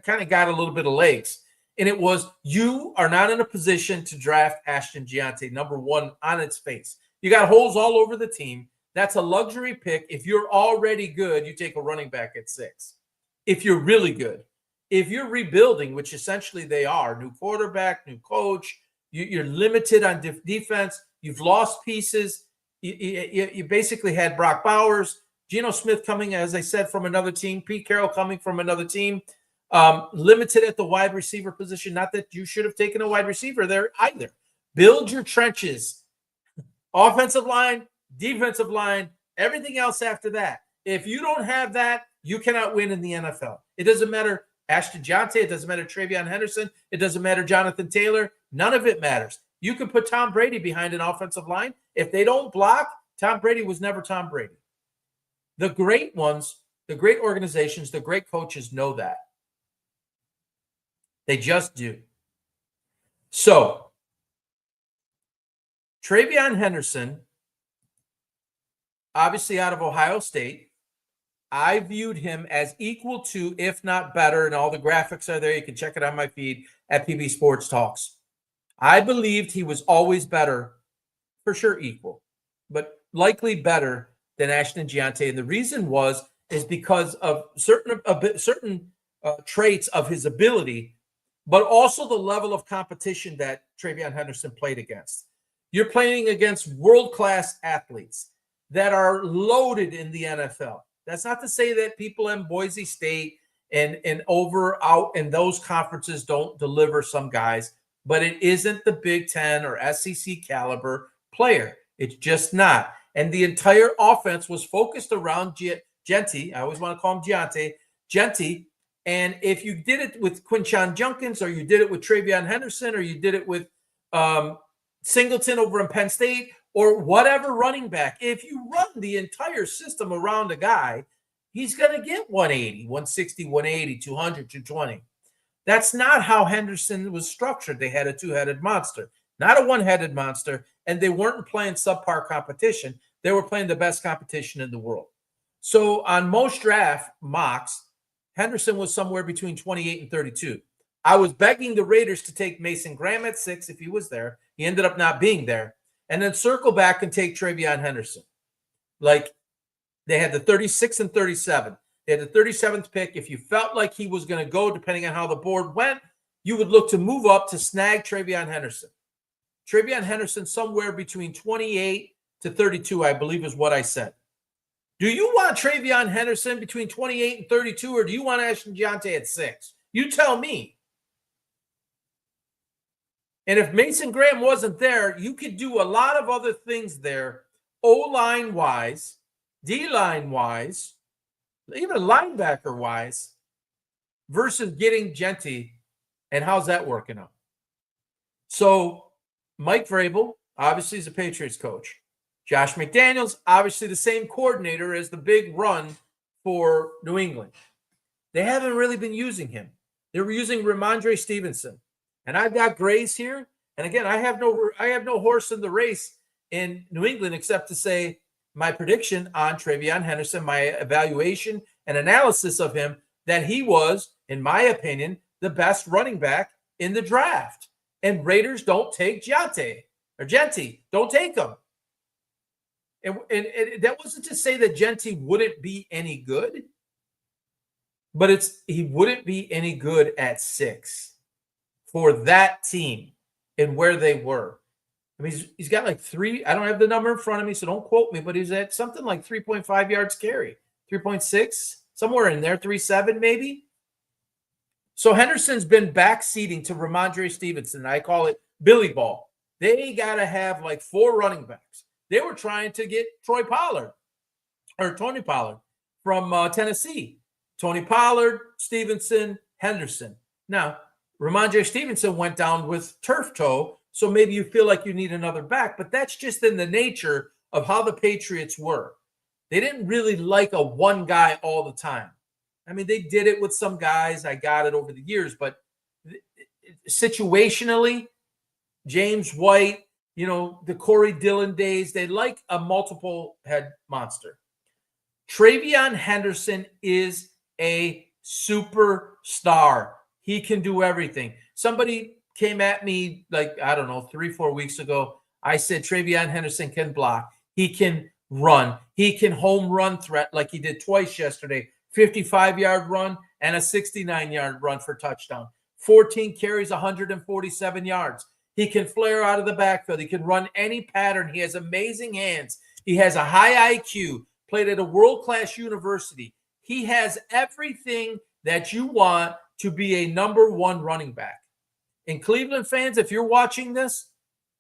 Speaker 1: kind of got a little bit of legs. And it was, you are not in a position to draft Ashton Giante, number one, on its face. You got holes all over the team. That's a luxury pick. If you're already good, you take a running back at 6. If you're really good. If you're rebuilding, which essentially they are, new quarterback, new coach, you're limited on defense. You've lost pieces. You basically had Brock Bowers, Geno Smith coming, as I said, from another team, Pete Carroll coming from another team, limited at the wide receiver position. Not that you should have taken a wide receiver there either. Build your trenches. Offensive line, defensive line, everything else after that. If you don't have that, you cannot win in the NFL. It doesn't matter Ashton Giante. It doesn't matter Travion Henderson. It doesn't matter Jonathan Taylor. None of it matters. You can put Tom Brady behind an offensive line. If they don't block, Tom Brady was never Tom Brady. The great ones, the great organizations, the great coaches know that. They just do. So, Travion Henderson, obviously out of Ohio State, I viewed him as equal to, if not better, and all the graphics are there. You can check it on my feed at PB Sports Talks. I believed he was always better, for sure equal, but likely better than Ashton Giante. And the reason is because of certain traits of his ability, but also the level of competition that Travion Henderson played against. You're playing against world-class athletes that are loaded in the NFL. That's not to say that people in Boise State and out in those conferences don't deliver some guys, but it isn't the Big Ten or SEC caliber player. It's just not. And the entire offense was focused around Genty. I always want to call him Genty. And if you did it with Quinshon Judkins, or you did it with TreVeyon Henderson, or you did it with Singleton over in Penn State, or whatever running back, if you run the entire system around a guy, he's going to get 180, 160, 180, 200, 220. That's not how Henderson was structured. They had a two-headed monster, not a one-headed monster, and they weren't playing subpar competition. They were playing the best competition in the world. So on most draft mocks, Henderson was somewhere between 28 and 32. I was begging the Raiders to take Mason Graham at 6 if he was there. He ended up not being there. And then circle back and take TreVeyon Henderson. Like, they had the 36 and 37. They had the 37th pick. If you felt like he was going to go, depending on how the board went, you would look to move up to snag TreVeyon Henderson. TreVeyon Henderson somewhere between 28 to 32, I believe is what I said. Do you want TreVeyon Henderson between 28 and 32, or do you want Ashton Giante at 6? You tell me. And if Mason Graham wasn't there, you could do a lot of other things there, O-line wise, D-line wise, even linebacker wise, versus getting Genty. And how's that working out? So Mike Vrabel, obviously, is a Patriots coach. Josh McDaniels, obviously the same coordinator as the big run for New England. They haven't really been using him. They were using Ramondre Stevenson. And I've got Grays here. And again, I have no horse in the race in New England except to say my prediction on TreVeyon Henderson, my evaluation and analysis of him, that he was, in my opinion, the best running back in the draft. And Raiders don't take Genty. Don't take him. And that wasn't to say that Genty wouldn't be any good, but he wouldn't be any good at 6 for that team and where they were. I mean, he's got like 3. I don't have the number in front of me, so don't quote me, but he's at something like 3.5 yards carry, 3.6, somewhere in there, 3.7 maybe. So Henderson's been backseating to Ramondre Stevenson. I call it Billy Ball. They got to have like 4 running backs. They were trying to get Tony Pollard from Tennessee. Tony Pollard, Stevenson, Henderson. Now, Ramondre Stevenson went down with turf toe, so maybe you feel like you need another back, but that's just in the nature of how the Patriots were. They didn't really like a one guy all the time. I mean, they did it with some guys. I got it over the years, but situationally, James White, the Corey Dillon days, they like a multiple head monster. TreVeyon Henderson is a superstar. He can do everything. Somebody came at me 3-4 weeks ago. I said TreVeyon Henderson can block. He can run. He can home run threat like he did twice yesterday. 55-yard run and a 69-yard run for touchdown. 14 carries, 147 yards. He can flare out of the backfield. He can run any pattern. He has amazing hands. He has a high IQ, played at a world-class university. He has everything that you want to be a number 1 running back. And Cleveland fans, if you're watching this,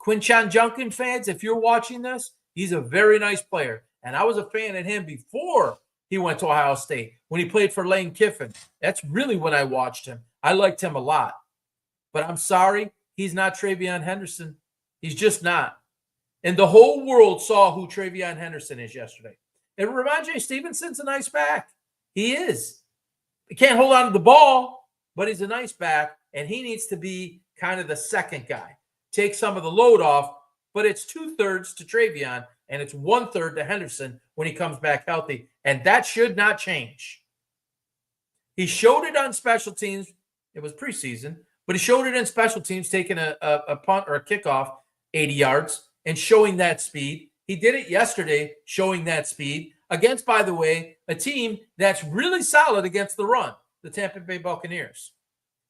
Speaker 1: Quinshon Judkins fans, if you're watching this, he's a very nice player. And I was a fan of him before he went to Ohio State, when he played for Lane Kiffin. That's really when I watched him. I liked him a lot. But I'm sorry, he's not TreVeyon Henderson. He's just not. And the whole world saw who TreVeyon Henderson is yesterday. And Ramondre Stevenson's a nice back. He is. He can't hold on to the ball, but he's a nice back, and he needs to be kind of the second guy. Take some of the load off, but it's 2/3 to TreVeyon, and it's 1/3 to Henderson when he comes back healthy, and that should not change. He showed it on special teams. It was preseason, but he showed it in special teams, taking a punt or a kickoff 80 yards and showing that speed. He did it yesterday, showing that speed against, by the way, a team that's really solid against the run, the Tampa Bay Buccaneers.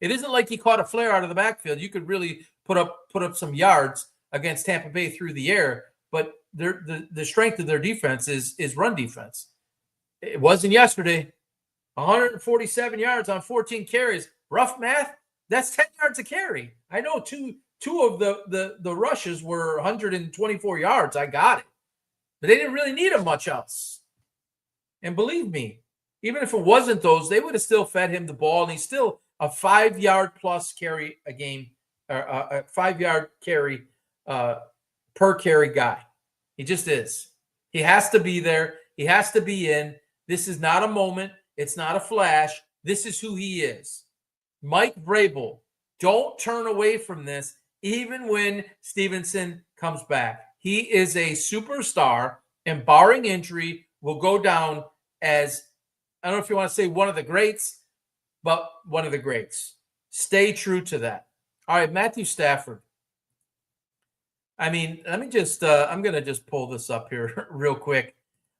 Speaker 1: It isn't like he caught a flare out of the backfield. You could really put up some yards against Tampa Bay through the air, but the strength of their defense is run defense. It wasn't yesterday. 147 yards on 14 carries. Rough math, that's 10 yards a carry. I know Two of the rushes were 124 yards. I got it. But they didn't really need him much else. And believe me, even if it wasn't those, they would have still fed him the ball, and he's still a 5-yard plus carry a game, or a 5-yard carry per carry guy. He just is. He has to be there. He has to be in. This is not a moment. It's not a flash. This is who he is. Mike Vrabel, don't turn away from this, even when Stevenson comes back. He is a superstar, and barring injury, will go down as, I don't know if you want to say one of the greats, but one of the greats. Stay true to that. All right, Matthew Stafford. I mean, let me just, I'm going to just pull this up here real quick.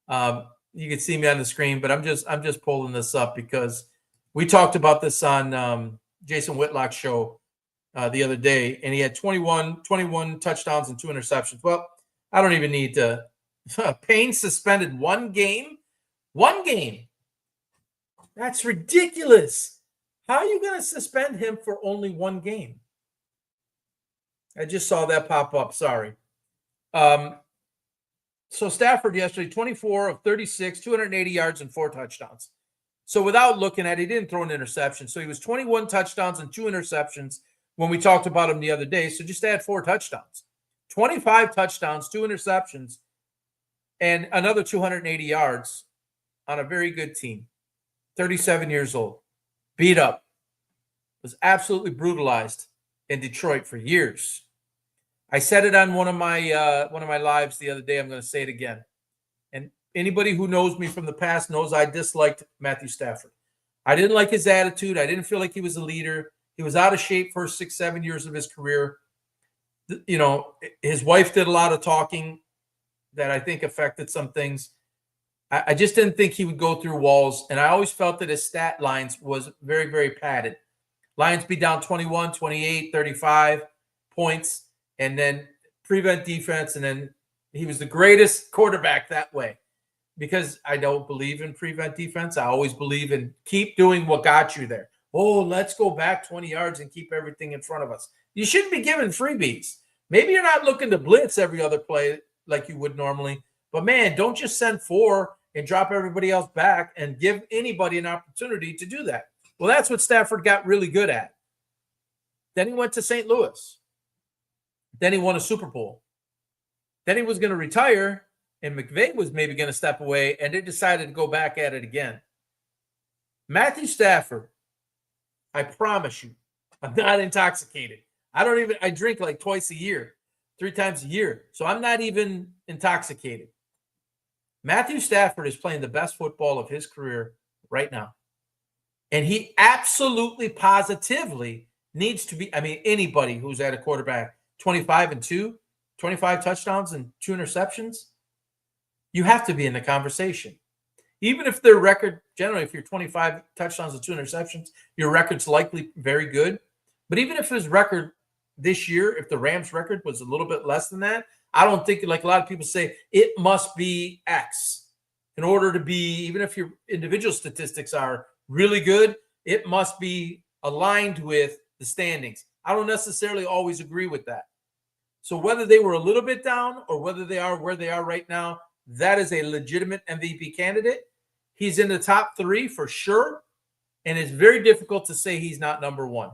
Speaker 1: You can see me on the screen, but I'm just pulling this up because we talked about this on Jason Whitlock's show the other day, and he had 21 touchdowns and 2 interceptions. Well, I don't even need to. Payne suspended 1 game. 1 game. That's ridiculous. How are you going to suspend him for only 1 game? I just saw that pop up. Sorry. So Stafford yesterday, 24 of 36, 280 yards and 4 touchdowns. So without looking at it, he didn't throw an interception. So he was 21 touchdowns and 2 interceptions when we talked about him the other day. So just add 4 touchdowns. 25 touchdowns, 2 interceptions, and another 280 yards on a very good team. 37 years old. Beat up. Was absolutely brutalized in Detroit for years. I said it on one of my lives the other day. I'm going to say it again. And anybody who knows me from the past knows I disliked Matthew Stafford. I didn't like his attitude. I didn't feel like he was a leader. He was out of shape for 6-7 years of his career. You know, his wife did a lot of talking that I think affected some things. I just didn't think he would go through walls. And I always felt that his stat lines was very, very padded. Lions be down 21, 28, 35 points, and then prevent defense. And then he was the greatest quarterback that way, because I don't believe in prevent defense. I always believe in keep doing what got you there. Oh, let's go back 20 yards and keep everything in front of us. You shouldn't be giving freebies. Maybe you're not looking to blitz every other play like you would normally, but man, don't just send 4 and drop everybody else back and give anybody an opportunity to do that. Well, that's what Stafford got really good at. Then he went to St. Louis. Then he won a Super Bowl. Then he was going to retire, and McVay was maybe going to step away, and they decided to go back at it again. Matthew Stafford, I promise you, I'm not intoxicated. I drink like twice a year, 3 times a year. So I'm not even intoxicated. Matthew Stafford is playing the best football of his career right now. And he absolutely positively needs to be, I mean, anybody who's at a quarterback, 25-2, 25 touchdowns and 2 interceptions, you have to be in the conversation. Even if their record, generally, if you're 25 touchdowns and 2 interceptions, your record's likely very good. But even if his record this year, if the Rams' record was a little bit less than that, I don't think, like a lot of people say, it must be X. In order to be, even if your individual statistics are really good, it must be aligned with the standings. I don't necessarily always agree with that. So whether they were a little bit down or whether they are where they are right now, that is a legitimate MVP candidate. He's in the top 3 for sure, and it's very difficult to say he's not number 1.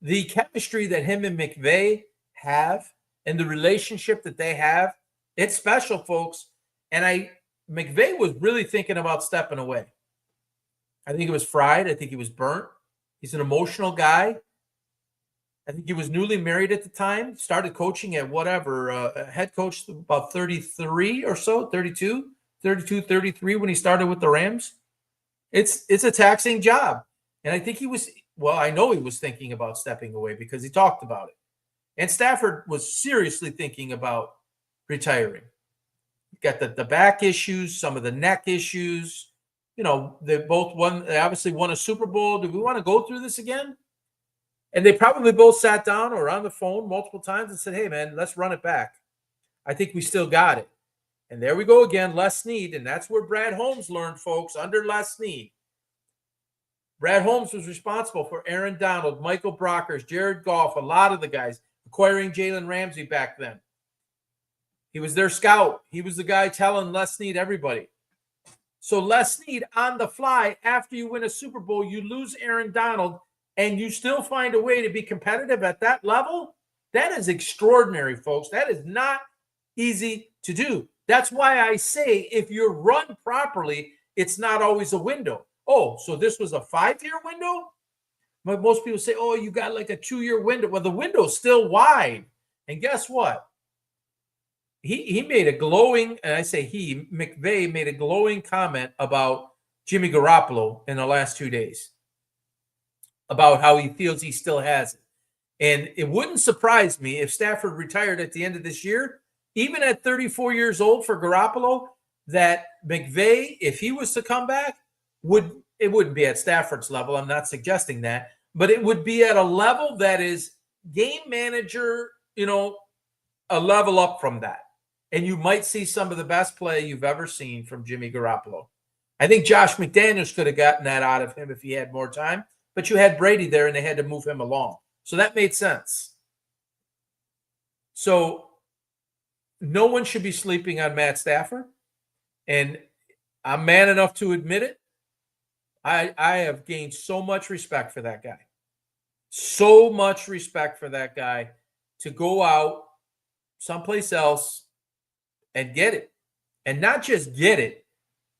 Speaker 1: The chemistry that him and McVay have and the relationship that they have, it's special, folks. And McVay was really thinking about stepping away. I think he was fried. I think he was burnt. He's an emotional guy. I think he was newly married at the time, started coaching at head coach about 33 or so, 32, 33 when he started with the Rams. It's a taxing job. And I think I know he was thinking about stepping away because he talked about it. And Stafford was seriously thinking about retiring. Got the back issues, some of the neck issues. You know, they obviously won a Super Bowl. Do we want to go through this again? And they probably both sat down or on the phone multiple times and said, hey, man, let's run it back. I think we still got it. And there we go again, Les Snead. And that's where Brad Holmes learned, folks, under Les Snead. Brad Holmes was responsible for Aaron Donald, Michael Brockers, Jared Goff, a lot of the guys. acquiring Jalen Ramsey back then. He was their scout. He was the guy telling Les Snead everybody. So Les Snead on the fly, after you win a Super Bowl, you lose Aaron Donald, and you still find a way to be competitive at that level. That is extraordinary, folks. That is not easy to do. That's why I say if you're run properly, it's not always a window. Oh, so this was a 5-year window? But most people say, oh, you got like a 2-year window. Well, the window's still wide. And guess what? He made a glowing, and I say he, McVay made a glowing comment about Jimmy Garoppolo in the last 2 days about how he feels he still has it. And it wouldn't surprise me if Stafford retired at the end of this year, even at 34 years old for Garoppolo, that McVay, if he was to come back, it wouldn't be at Stafford's level. I'm not suggesting that, but it would be at a level that is game manager, a level up from that. And you might see some of the best play you've ever seen from Jimmy Garoppolo. I think Josh McDaniels could have gotten that out of him if he had more time, but you had Brady there and they had to move him along. So that made sense. So no one should be sleeping on Matt Stafford. And I'm man enough to admit it. I have gained so much respect for that guy. So much respect for that guy to go out someplace else and get it. And not just get it,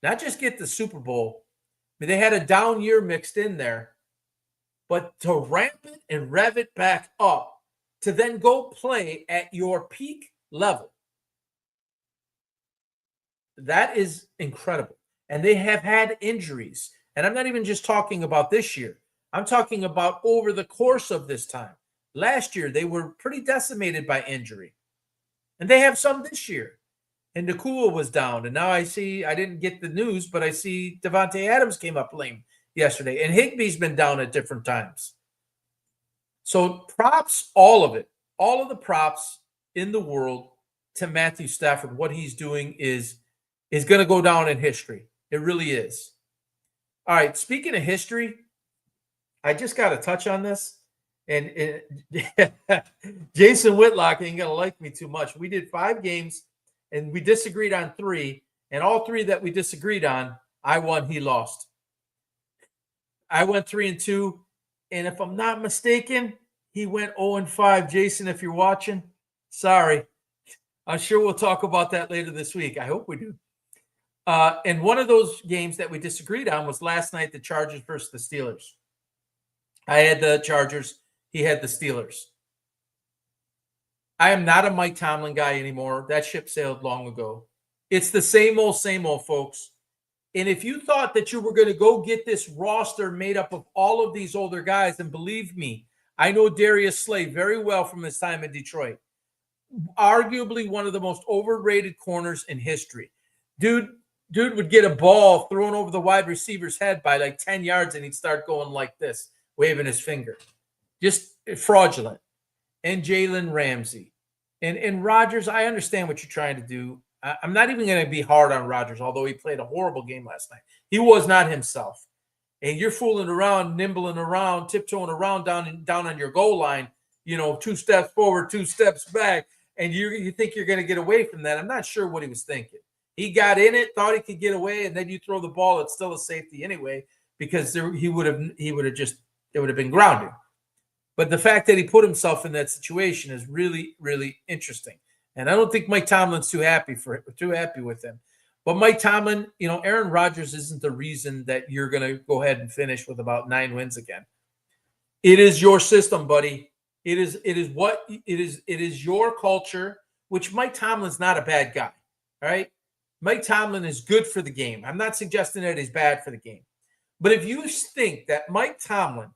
Speaker 1: not just get the Super Bowl. I mean, they had a down year mixed in there, but to ramp it and rev it back up to then go play at your peak level. That is incredible. And they have had injuries. And I'm not even just talking about this year. I'm talking about over the course of this time. Last year, they were pretty decimated by injury. And they have some this year. And Nakua was down. And now I didn't get the news, but I see Devontae Adams came up lame yesterday. And Higbee's been down at different times. So props, all of it. All of the props in the world to Matthew Stafford. What he's doing is going to go down in history. It really is. All right, speaking of history, I just got to touch on this. And Jason Whitlock ain't going to like me too much. We did 5 games, and we disagreed on 3. And all 3 that we disagreed on, I won, he lost. I went 3-2. And if I'm not mistaken, he went 0-5. Jason, if you're watching, sorry. I'm sure we'll talk about that later this week. I hope we do. And one of those games that we disagreed on was last night, the Chargers versus the Steelers. I had the Chargers. He had the Steelers. I am not a Mike Tomlin guy anymore. That ship sailed long ago. It's the same old, folks. And if you thought that you were going to go get this roster made up of all of these older guys, and believe me, I know Darius Slay very well from his time in Detroit. Arguably one of the most overrated corners in history. Dude would get a ball thrown over the wide receiver's head by like 10 yards, and he'd start going like this, waving his finger. Just fraudulent. And Jalen Ramsey. And Rodgers, I understand what you're trying to do. I'm not even going to be hard on Rodgers, although he played a horrible game last night. He was not himself. And you're fooling around, nimbling around, tiptoeing around down on your goal line, 2 steps forward, 2 steps back, and you think you're going to get away from that. I'm not sure what he was thinking. He got in it, thought he could get away, and then you throw the ball. It's still a safety anyway, because it would have been grounded. But the fact that he put himself in that situation is really, really interesting. And I don't think Mike Tomlin's too happy with him. But Mike Tomlin, Aaron Rodgers isn't the reason that you're going to go ahead and finish with about 9 wins again. It is your system, buddy. It is your culture, which Mike Tomlin's not a bad guy. All right. Mike Tomlin is good for the game. I'm not suggesting that he's bad for the game. But if you think that Mike Tomlin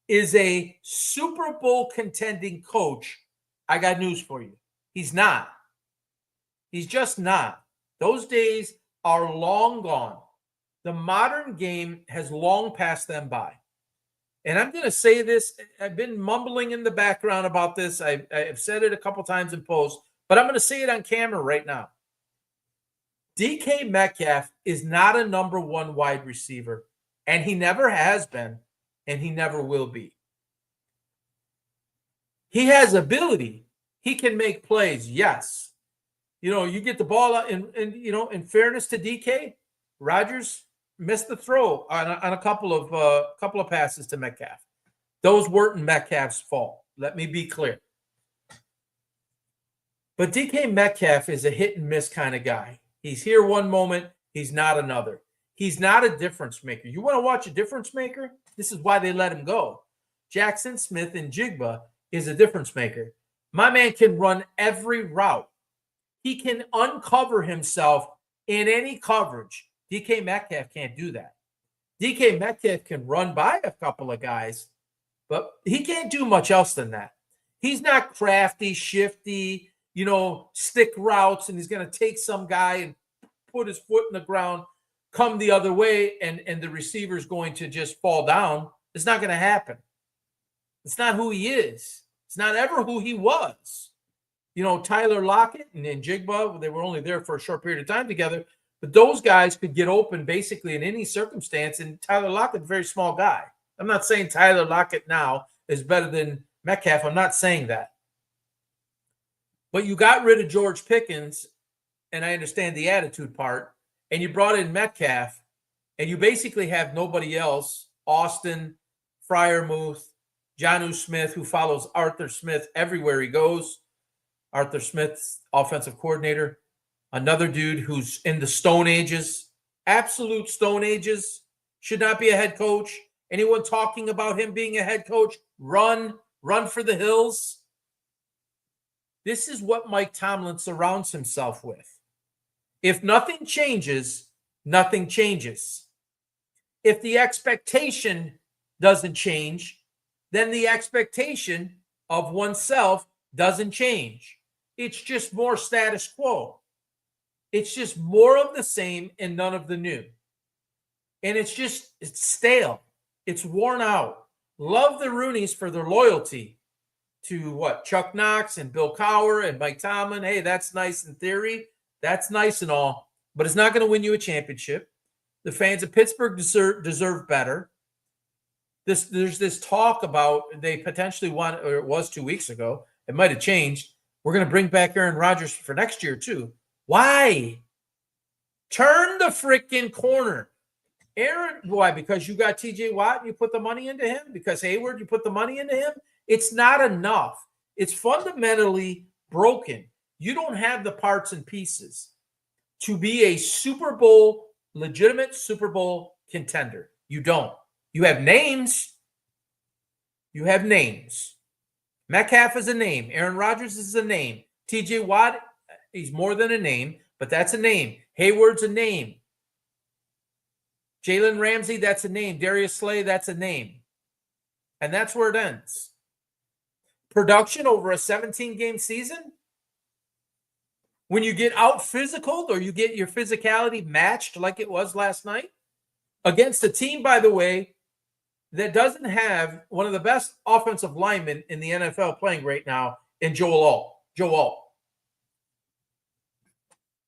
Speaker 1: is a Super Bowl contending coach, I got news for you. He's not. He's just not. Those days are long gone. The modern game has long passed them by. And I'm going to say this. I've been mumbling in the background about this. I've said it a couple times in posts, but I'm going to say it on camera right now. DK Metcalf is not a number 1 wide receiver, and he never has been, and he never will be. He has ability. He can make plays, yes. You get the ball out, and in fairness to DK, Rodgers missed the throw on a couple of passes to Metcalf. Those weren't Metcalf's fault. Let me be clear. But DK Metcalf is a hit and miss kind of guy. He's here one moment, he's not another. He's not a difference maker. You want to watch a difference maker? This is why they let him go. Jackson Smith and Jigba is a difference maker. My man can run every route. He can uncover himself in any coverage. DK Metcalf can't do that. DK Metcalf can run by a couple of guys, but he can't do much else than that. He's not crafty, shifty, stick routes, and he's going to take some guy and put his foot in the ground, come the other way, and the receiver's going to just fall down. It's not going to happen. It's not who he is. It's not ever who he was. Tyler Lockett and Jigba, they were only there for a short period of time together, but those guys could get open basically in any circumstance, and Tyler Lockett's a very small guy. I'm not saying Tyler Lockett now is better than Metcalf. I'm not saying that. But you got rid of George Pickens, and I understand the attitude part, and you brought in Metcalf, and you basically have nobody else. Austin, Freiermuth, Jonnu Smith, who follows Arthur Smith everywhere he goes. Arthur Smith's offensive coordinator. Another dude who's in the Stone Ages, absolute Stone Ages, should not be a head coach. Anyone talking about him being a head coach, run for the hills. This is what Mike Tomlin surrounds himself with. If nothing changes, nothing changes. If the expectation doesn't change, then the expectation of oneself doesn't change. It's just more status quo. It's just more of the same and none of the new. And it's stale. It's worn out. Love the Rooneys for their loyalty to Chuck Knox and Bill Cowher and Mike Tomlin. Hey, that's nice in theory. That's nice and all, but it's not going to win you a championship. The fans of Pittsburgh deserve better. There's this talk about they potentially want, or it was 2 weeks ago. It might have changed. We're going to bring back Aaron Rodgers for next year too. Why? Turn the freaking corner. Why? Because you got TJ Watt and you put the money into him? Because Hayward, you put the money into him? It's not enough. It's fundamentally broken. You don't have the parts and pieces to be a legitimate Super Bowl contender. You don't. You have names. Metcalf is a name. Aaron Rodgers is a name. TJ Watt, he's more than a name, but that's a name. Hayward's a name. Jalen Ramsey, that's a name. Darius Slay, that's a name. And that's where it ends. Production over a 17-game season? When you get out physicaled or you get your physicality matched like it was last night against a team, by the way, that doesn't have one of the best offensive linemen in the NFL playing right now in Joe Alt.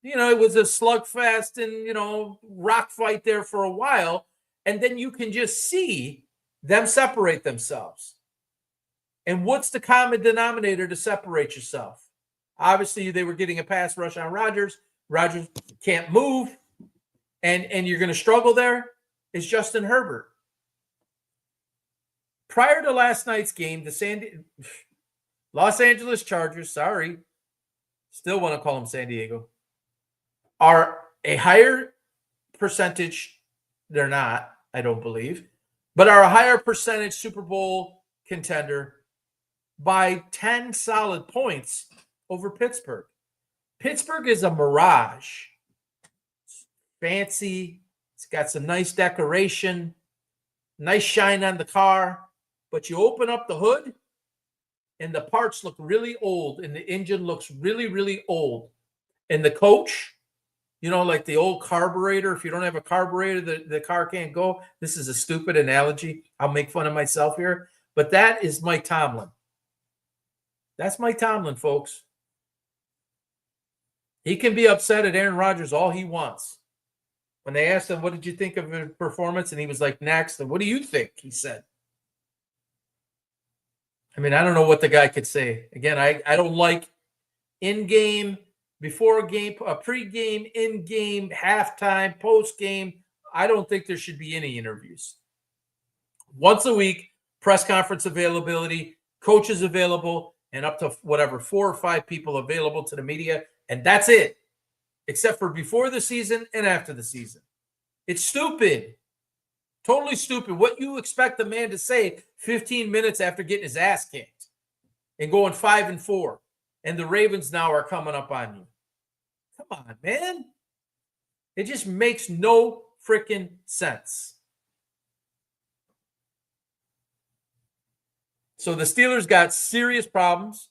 Speaker 1: It was a slugfest and, rock fight there for a while. And then you can just see them separate themselves. And what's the common denominator to separate yourself? Obviously, they were getting a pass rush on Rodgers. Rodgers can't move. And you're going to struggle there. Is Justin Herbert. Prior to last night's game, the Los Angeles Chargers, still want to call them San Diego, are a higher percentage. They're not, I don't believe, but are a higher percentage Super Bowl contender by 10 solid points over Pittsburgh. Pittsburgh is a mirage. It's fancy. It's got some nice decoration, nice shine on the car, but you open up the hood and the parts look really old and the engine looks really, really old. And the coach, like the old carburetor, if you don't have a carburetor, the car can't go. This is a stupid analogy. I'll make fun of myself here, but that is Mike Tomlin. That's Mike Tomlin, folks. He can be upset at Aaron Rodgers all he wants. When they asked him, what did you think of his performance? And he was like, next. And what do you think? He said. I mean, I don't know what the guy could say. Again, I don't like in-game, before a game, a pre-game, in-game, halftime, post-game. I don't think there should be any interviews. Once a week, press conference availability, coaches available, and up to whatever, 4 or 5 people available to the media, and that's it, except for before the season and after the season. It's stupid. Totally stupid. What you expect a man to say 15 minutes after getting his ass kicked and going 5-4, and the Ravens now are coming up on you. Come on, man. It just makes no freaking sense. So the Steelers got serious problems.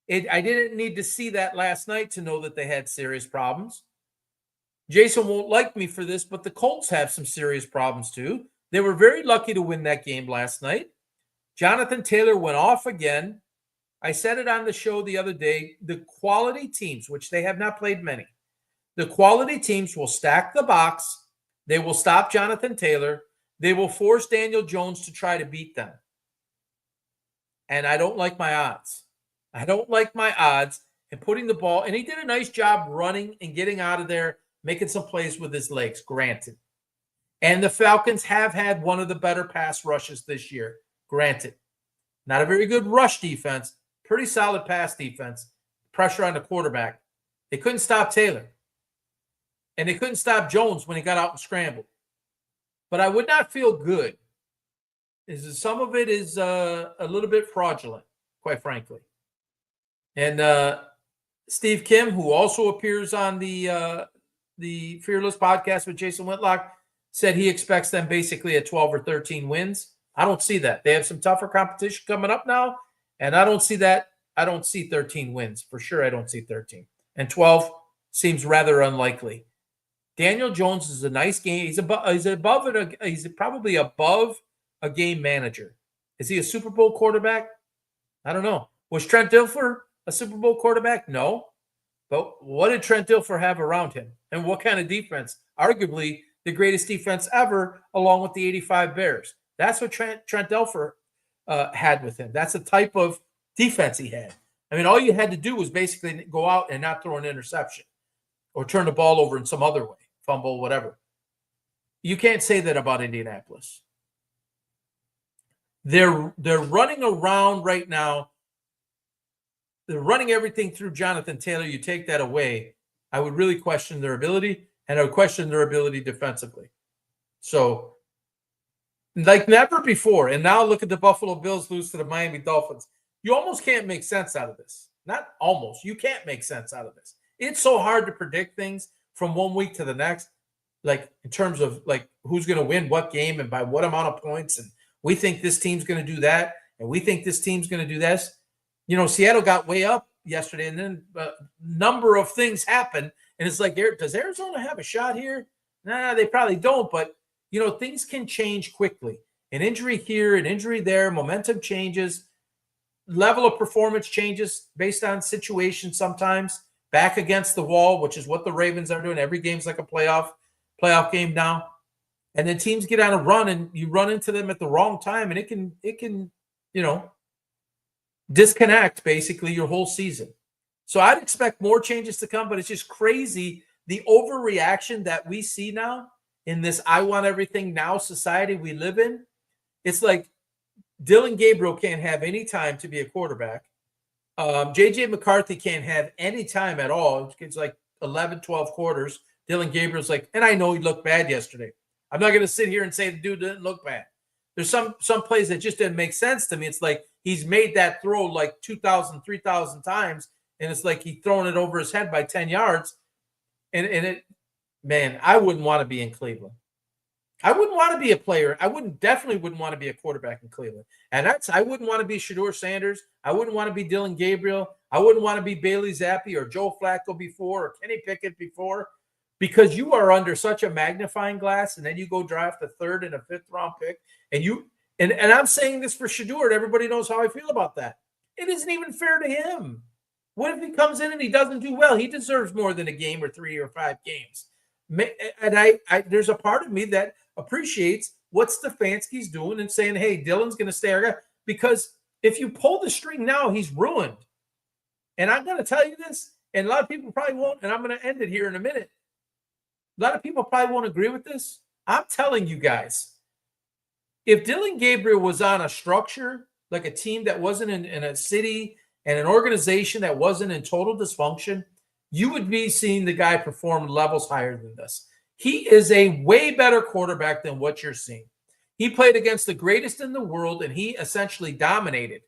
Speaker 1: I didn't need to see that last night to know that they had serious problems. Jason won't like me for this, but the Colts have some serious problems too. They were very lucky to win that game last night. Jonathan Taylor went off again. I said it on the show the other day. The quality teams, which they have not played many, the quality teams will stack the box. They will stop Jonathan Taylor. They will force Daniel Jones to try to beat them. And I don't like my odds. I don't like my odds and putting the ball. And he did a nice job running and getting out of there, making some plays with his legs, granted. And the Falcons have had one of the better pass rushes this year, granted. Not a very good rush defense, pretty solid pass defense, pressure on the quarterback. They couldn't stop Taylor. And they couldn't stop Jones when he got out and scrambled. But I would not feel good. Some of it is a little bit fraudulent, quite frankly. And Steve Kim, who also appears on the Fearless podcast with Jason Whitlock, said he expects them basically at 12 or 13 wins. I don't see that. They have some tougher competition coming up now, and I don't see that. I don't see 13 wins. For sure, I don't see 13. And 12 seems rather unlikely. Daniel Jones is a nice game. He's probably above a game manager. Is he a Super Bowl quarterback? I don't know. Was Trent Dilfer a Super Bowl quarterback? No. But what did Trent Dilfer have around him? And what kind of defense? Arguably the greatest defense ever, along with the 85 Bears. That's what Trent Dilfer had with him. That's the type of defense he had. I mean, all you had to do was basically go out and not throw an interception or turn the ball over in some other way, fumble, whatever. You can't say that about Indianapolis. They're running around right now. They're running everything through Jonathan Taylor. You take that away, I would really question their ability, and I would question their ability defensively. So, like never before, and now look at the Buffalo Bills lose to the Miami Dolphins. You almost can't make sense out of this. Not almost. You can't make sense out of this. It's so hard to predict things from one week to the next, like in terms of like who's going to win what game and by what amount of points. And we think this team's going to do that, and we think this team's going to do this. You know, Seattle got way up yesterday, and then a number of things happened, and it's like, does Arizona have a shot here? Nah, they probably don't, but, you know, things can change quickly. An injury here, an injury there, momentum changes, level of performance changes based on situation sometimes, back against the wall, which is what the Ravens are doing. Every game's like a playoff game now. And then teams get on a run, and you run into them at the wrong time, and it can, you know, disconnect basically your whole season. So I'd expect more changes to come, but it's just crazy the overreaction that we see now in this I want everything now society we live in. It's like Dylan Gabriel can't have any time to be a quarterback. J.J. McCarthy can't have any time at all. It's like 11, 12 quarters. Dylan Gabriel's like, and I know he looked bad yesterday. I'm not going to sit here and say the dude didn't look bad. There's some plays that just didn't make sense to me. It's like he's made that throw like 2,000, 3,000 times, and it's like he's throwing it over his head by 10 yards. And it, man, I wouldn't want to be in Cleveland. I wouldn't want to be a player. Definitely wouldn't want to be a quarterback in Cleveland. And I wouldn't want to be Shedeur Sanders. I wouldn't want to be Dylan Gabriel. I wouldn't want to be Bailey Zappi or Joe Flacco before or Kenny Pickett before, because you are under such a magnifying glass, and then you go draft a 3rd and a 5th round pick. And I'm saying this for Shedeur, and everybody knows how I feel about that. It isn't even fair to him. What if he comes in and he doesn't do well? He deserves more than a game or 3 or 5 games. And I there's a part of me that appreciates what Stefanski's doing and saying, hey, Dylan's going to stay our guy. Because If you pull the string now, he's ruined. And I'm going to tell you this, and a lot of people probably won't, and I'm going to end it here in a minute. A lot of people probably won't agree with this. I'm telling you guys, if Dylan Gabriel was on a structure, like a team that wasn't in a city and an organization that wasn't in total dysfunction, you would be seeing the guy perform levels higher than this. He is a way better quarterback than what you're seeing. He played against the greatest in the world, and he essentially dominated.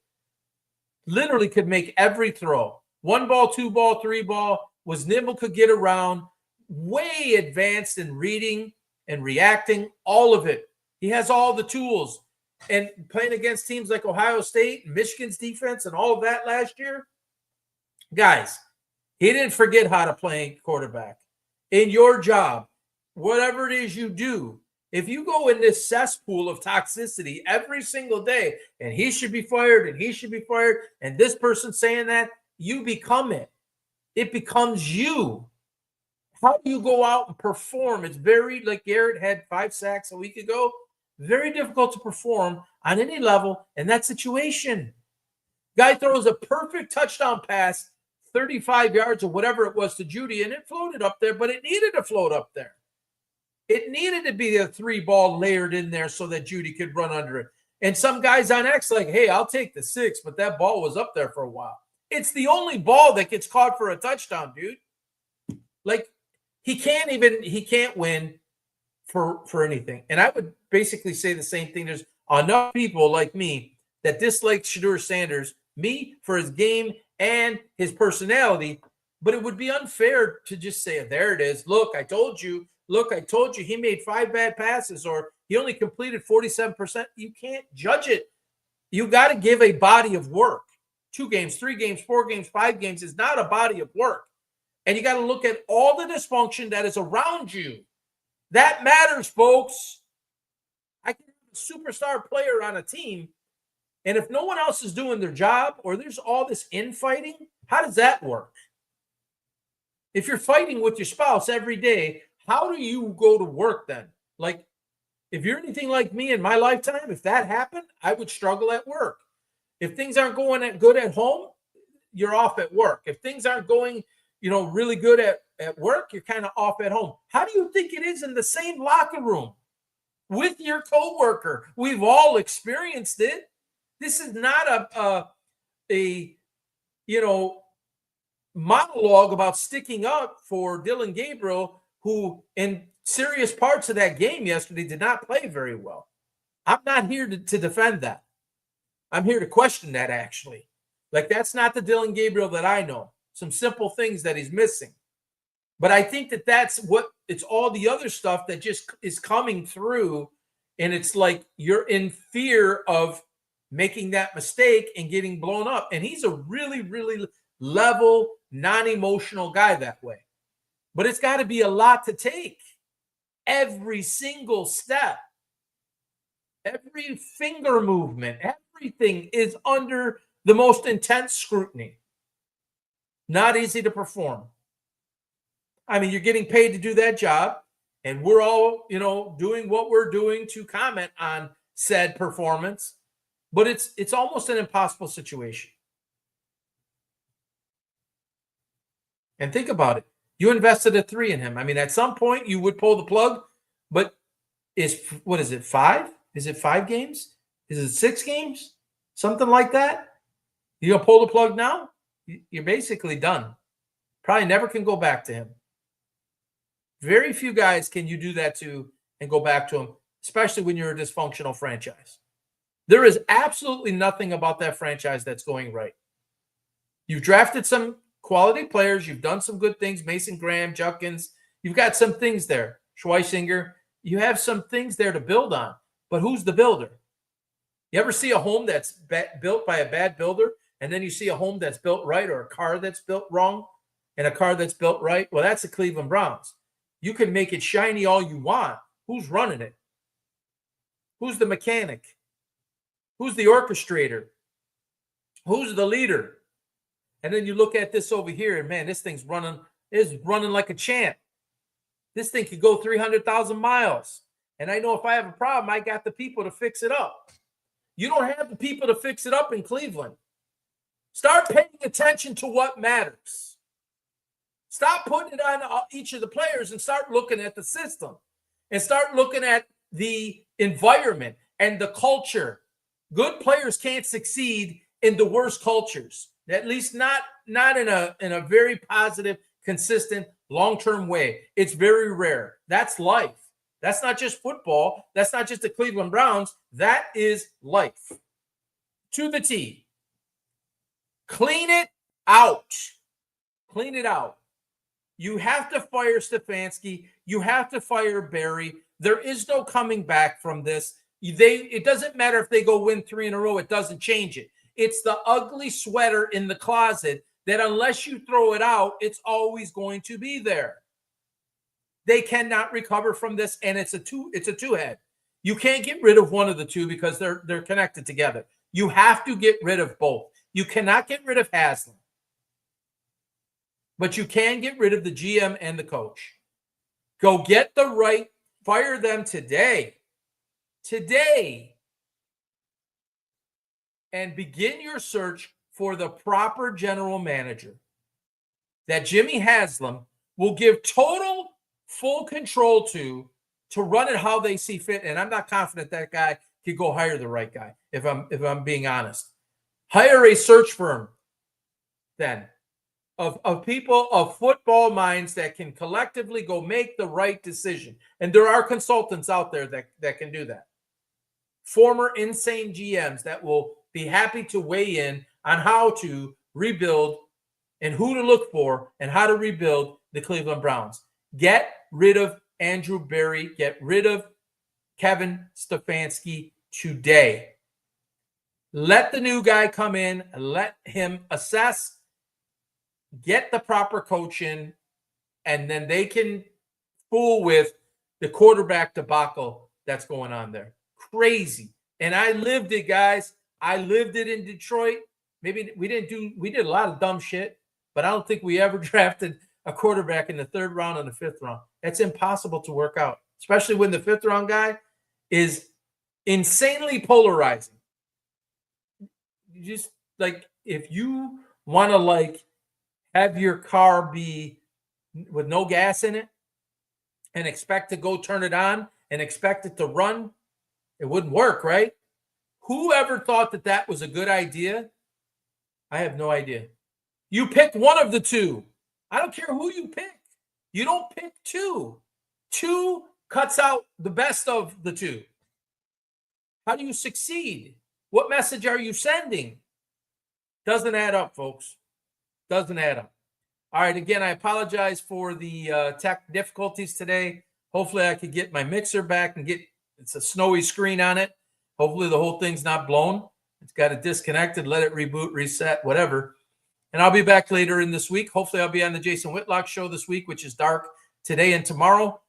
Speaker 1: Literally could make every throw. 1 ball, 2 ball, 3 ball, was nimble, could get around, way advanced in reading and reacting, all of it. He has all the tools. And playing against teams like Ohio State, Michigan's defense, and all of that last year, guys, he didn't forget how to play quarterback. In your job, whatever it is you do, if you go in this cesspool of toxicity every single day, and he should be fired, and he should be fired, and this person saying that, you become it. It becomes you. How do you go out and perform? It's very, like Garrett had 5 sacks a week ago, very difficult to perform on any level in that situation. Guy throws a perfect touchdown pass, 35 yards or whatever it was to Judy, and it floated up there, but it needed to float up there. It needed to be a 3-ball layered in there so that Judy could run under it. And some guys on X like, hey, I'll take the 6, but that ball was up there for a while. It's the only ball that gets caught for a touchdown, dude. Like, he can't win for anything. And I would basically say the same thing. There's enough people like me that dislike Shedeur Sanders, me for his game and his personality, but it would be unfair to just say, there it is. Look, I told you. Look, I told you he made 5 bad passes, or he only completed 47%. You can't judge it. You got to give a body of work. 2 games, 3 games, 4 games, 5 games is not a body of work. And you got to look at all the dysfunction that is around you. That matters, folks. I can have a superstar player on a team, and if no one else is doing their job, or there's all this infighting, how does that work? If you're fighting with your spouse every day, how do you go to work then? Like, if you're anything like me in my lifetime, if that happened, I would struggle at work. If things aren't going that good at home, you're off at work. If things aren't going, really good at work, you're kind of off at home. How do you think it is in the same locker room with your coworker? We've all experienced it. This is not a monologue about sticking up for Dylan Gabriel, who in serious parts of that game yesterday did not play very well. I'm not here to defend that. I'm here to question that, actually. Like, that's not the Dylan Gabriel that I know. Some simple things that he's missing. But I think it's all the other stuff that just is coming through, and it's like you're in fear of making that mistake and getting blown up. And he's a really, really level, non-emotional guy that way. But it's got to be a lot to take. Every single step, every finger movement, everything is under the most intense scrutiny. Not easy to perform. I mean, you're getting paid to do that job, and we're all, doing what we're doing to comment on said performance, but it's almost an impossible situation. And think about it. You invested a 3 in him. I mean, at some point you would pull the plug, but what is it, 5? Is it 5 games? Is it 6 games? Something like that? You gonna pull the plug now? You're basically done. Probably never can go back to him. Very few guys can you do that to and go back to him, especially when you're a dysfunctional franchise. There is absolutely nothing about that franchise that's going right. You've drafted some quality players. You've done some good things. Mason Graham, Judkins. You've got some things there. Schweisinger. You have some things there to build on. But who's the builder? You ever see a home that's built by a bad builder, and then you see a home that's built right, or a car that's built wrong and a car that's built right? Well, that's the Cleveland Browns. You can make it shiny all you want. Who's running it? Who's the mechanic? Who's the orchestrator? Who's the leader? And then you look at this over here, and man, this thing's running like a champ. This thing could go 300,000 miles. And I know if I have a problem, I got the people to fix it up. You don't have the people to fix it up in Cleveland. Start paying attention to what matters. Stop putting it on each of the players and start looking at the system and start looking at the environment and the culture. Good players can't succeed in the worst cultures, at least not in a very positive, consistent, long-term way. It's very rare. That's life. That's not just football. That's not just the Cleveland Browns. That is life. To the T. Clean it out. Clean it out. You have to fire Stefanski. You have to fire Barry. There is no coming back from this. It doesn't matter if they go win 3 in a row. It doesn't change it. It's the ugly sweater in the closet that unless you throw it out, it's always going to be there. They cannot recover from this, and it's a two-head. You can't get rid of one of the two because they're connected together. You have to get rid of both. You cannot get rid of Haslam, but you can get rid of the GM and the coach. Go get the right, fire them today. Today. And begin your search for the proper general manager that Jimmy Haslam will give total full control to run it how they see fit. And I'm not confident that guy could go hire the right guy, if I'm being honest. Hire a search firm then of people of football minds that can collectively go make the right decision. And there are consultants out there that can do that. Former insane GMs that will be happy to weigh in on how to rebuild and who to look for and how to rebuild the Cleveland Browns. Get rid of Andrew Berry. Get rid of Kevin Stefanski today. Let the new guy come in and let him assess, get the proper coach in, and then they can fool with the quarterback debacle that's going on there. Crazy. And I lived it, guys. I lived it in Detroit. Maybe we did a lot of dumb shit, but I don't think we ever drafted a quarterback in the 3rd round and the 5th round. That's impossible to work out, especially when the 5th round guy is insanely polarizing. You just like, if you want to like have your car be with no gas in it and expect to go turn it on and expect it to run, it wouldn't work, right? Whoever thought that was a good idea, I have no idea. You pick one of the two. I don't care who you pick. You don't pick two. Two cuts out the best of the two. How do you succeed? What message are you sending? Doesn't add up, folks. Doesn't add up. All right, again, I apologize for the tech difficulties today. Hopefully I could get my mixer back and it's a snowy screen on it. Hopefully the whole thing's not blown. It's got it disconnected. Let it reboot, reset, whatever. And I'll be back later in this week. Hopefully I'll be on the Jason Whitlock show this week, which is dark today and tomorrow.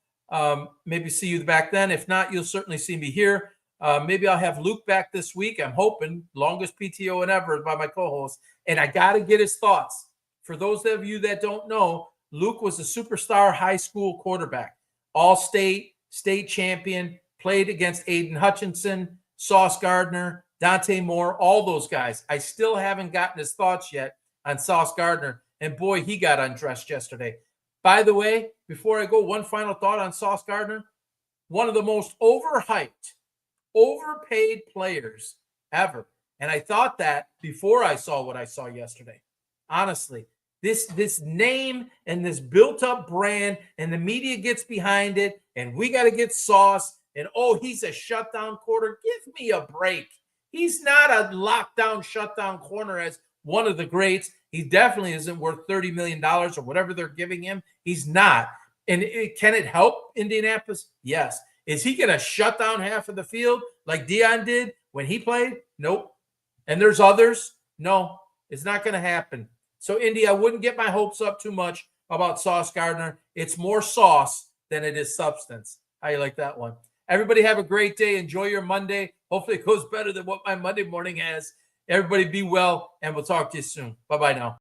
Speaker 1: Maybe see you back then. If not, you'll certainly see me here. Maybe I'll have Luke back this week. I'm hoping. Longest PTO and ever by my co-host. And I got to get his thoughts. For those of you that don't know, Luke was a superstar high school quarterback. All-state, state champion, played against Aiden Hutchinson, Sauce Gardner, Dante Moore, all those guys. I still haven't gotten his thoughts yet on Sauce Gardner. And boy, he got undressed yesterday. By the way, before I go, one final thought on Sauce Gardner. One of the most overhyped, overpaid players ever. And I thought that before I saw what I saw yesterday. Honestly, this name and this built-up brand, and the media gets behind it, and we got to get Sauce, and oh, he's a shutdown corner. Give me a break. He's not a lockdown, shutdown corner as one of the greats. He definitely isn't worth $30 million or whatever they're giving him. He's not. And can it help Indianapolis? Yes. Is he going to shut down half of the field like Deion did when he played? Nope. And there's others? No, it's not going to happen. So, Indy, I wouldn't get my hopes up too much about Sauce Gardner. It's more sauce than it is substance. How you like that one? Everybody have a great day. Enjoy your Monday. Hopefully it goes better than what my Monday morning has. Everybody be well, and we'll talk to you soon. Bye-bye now.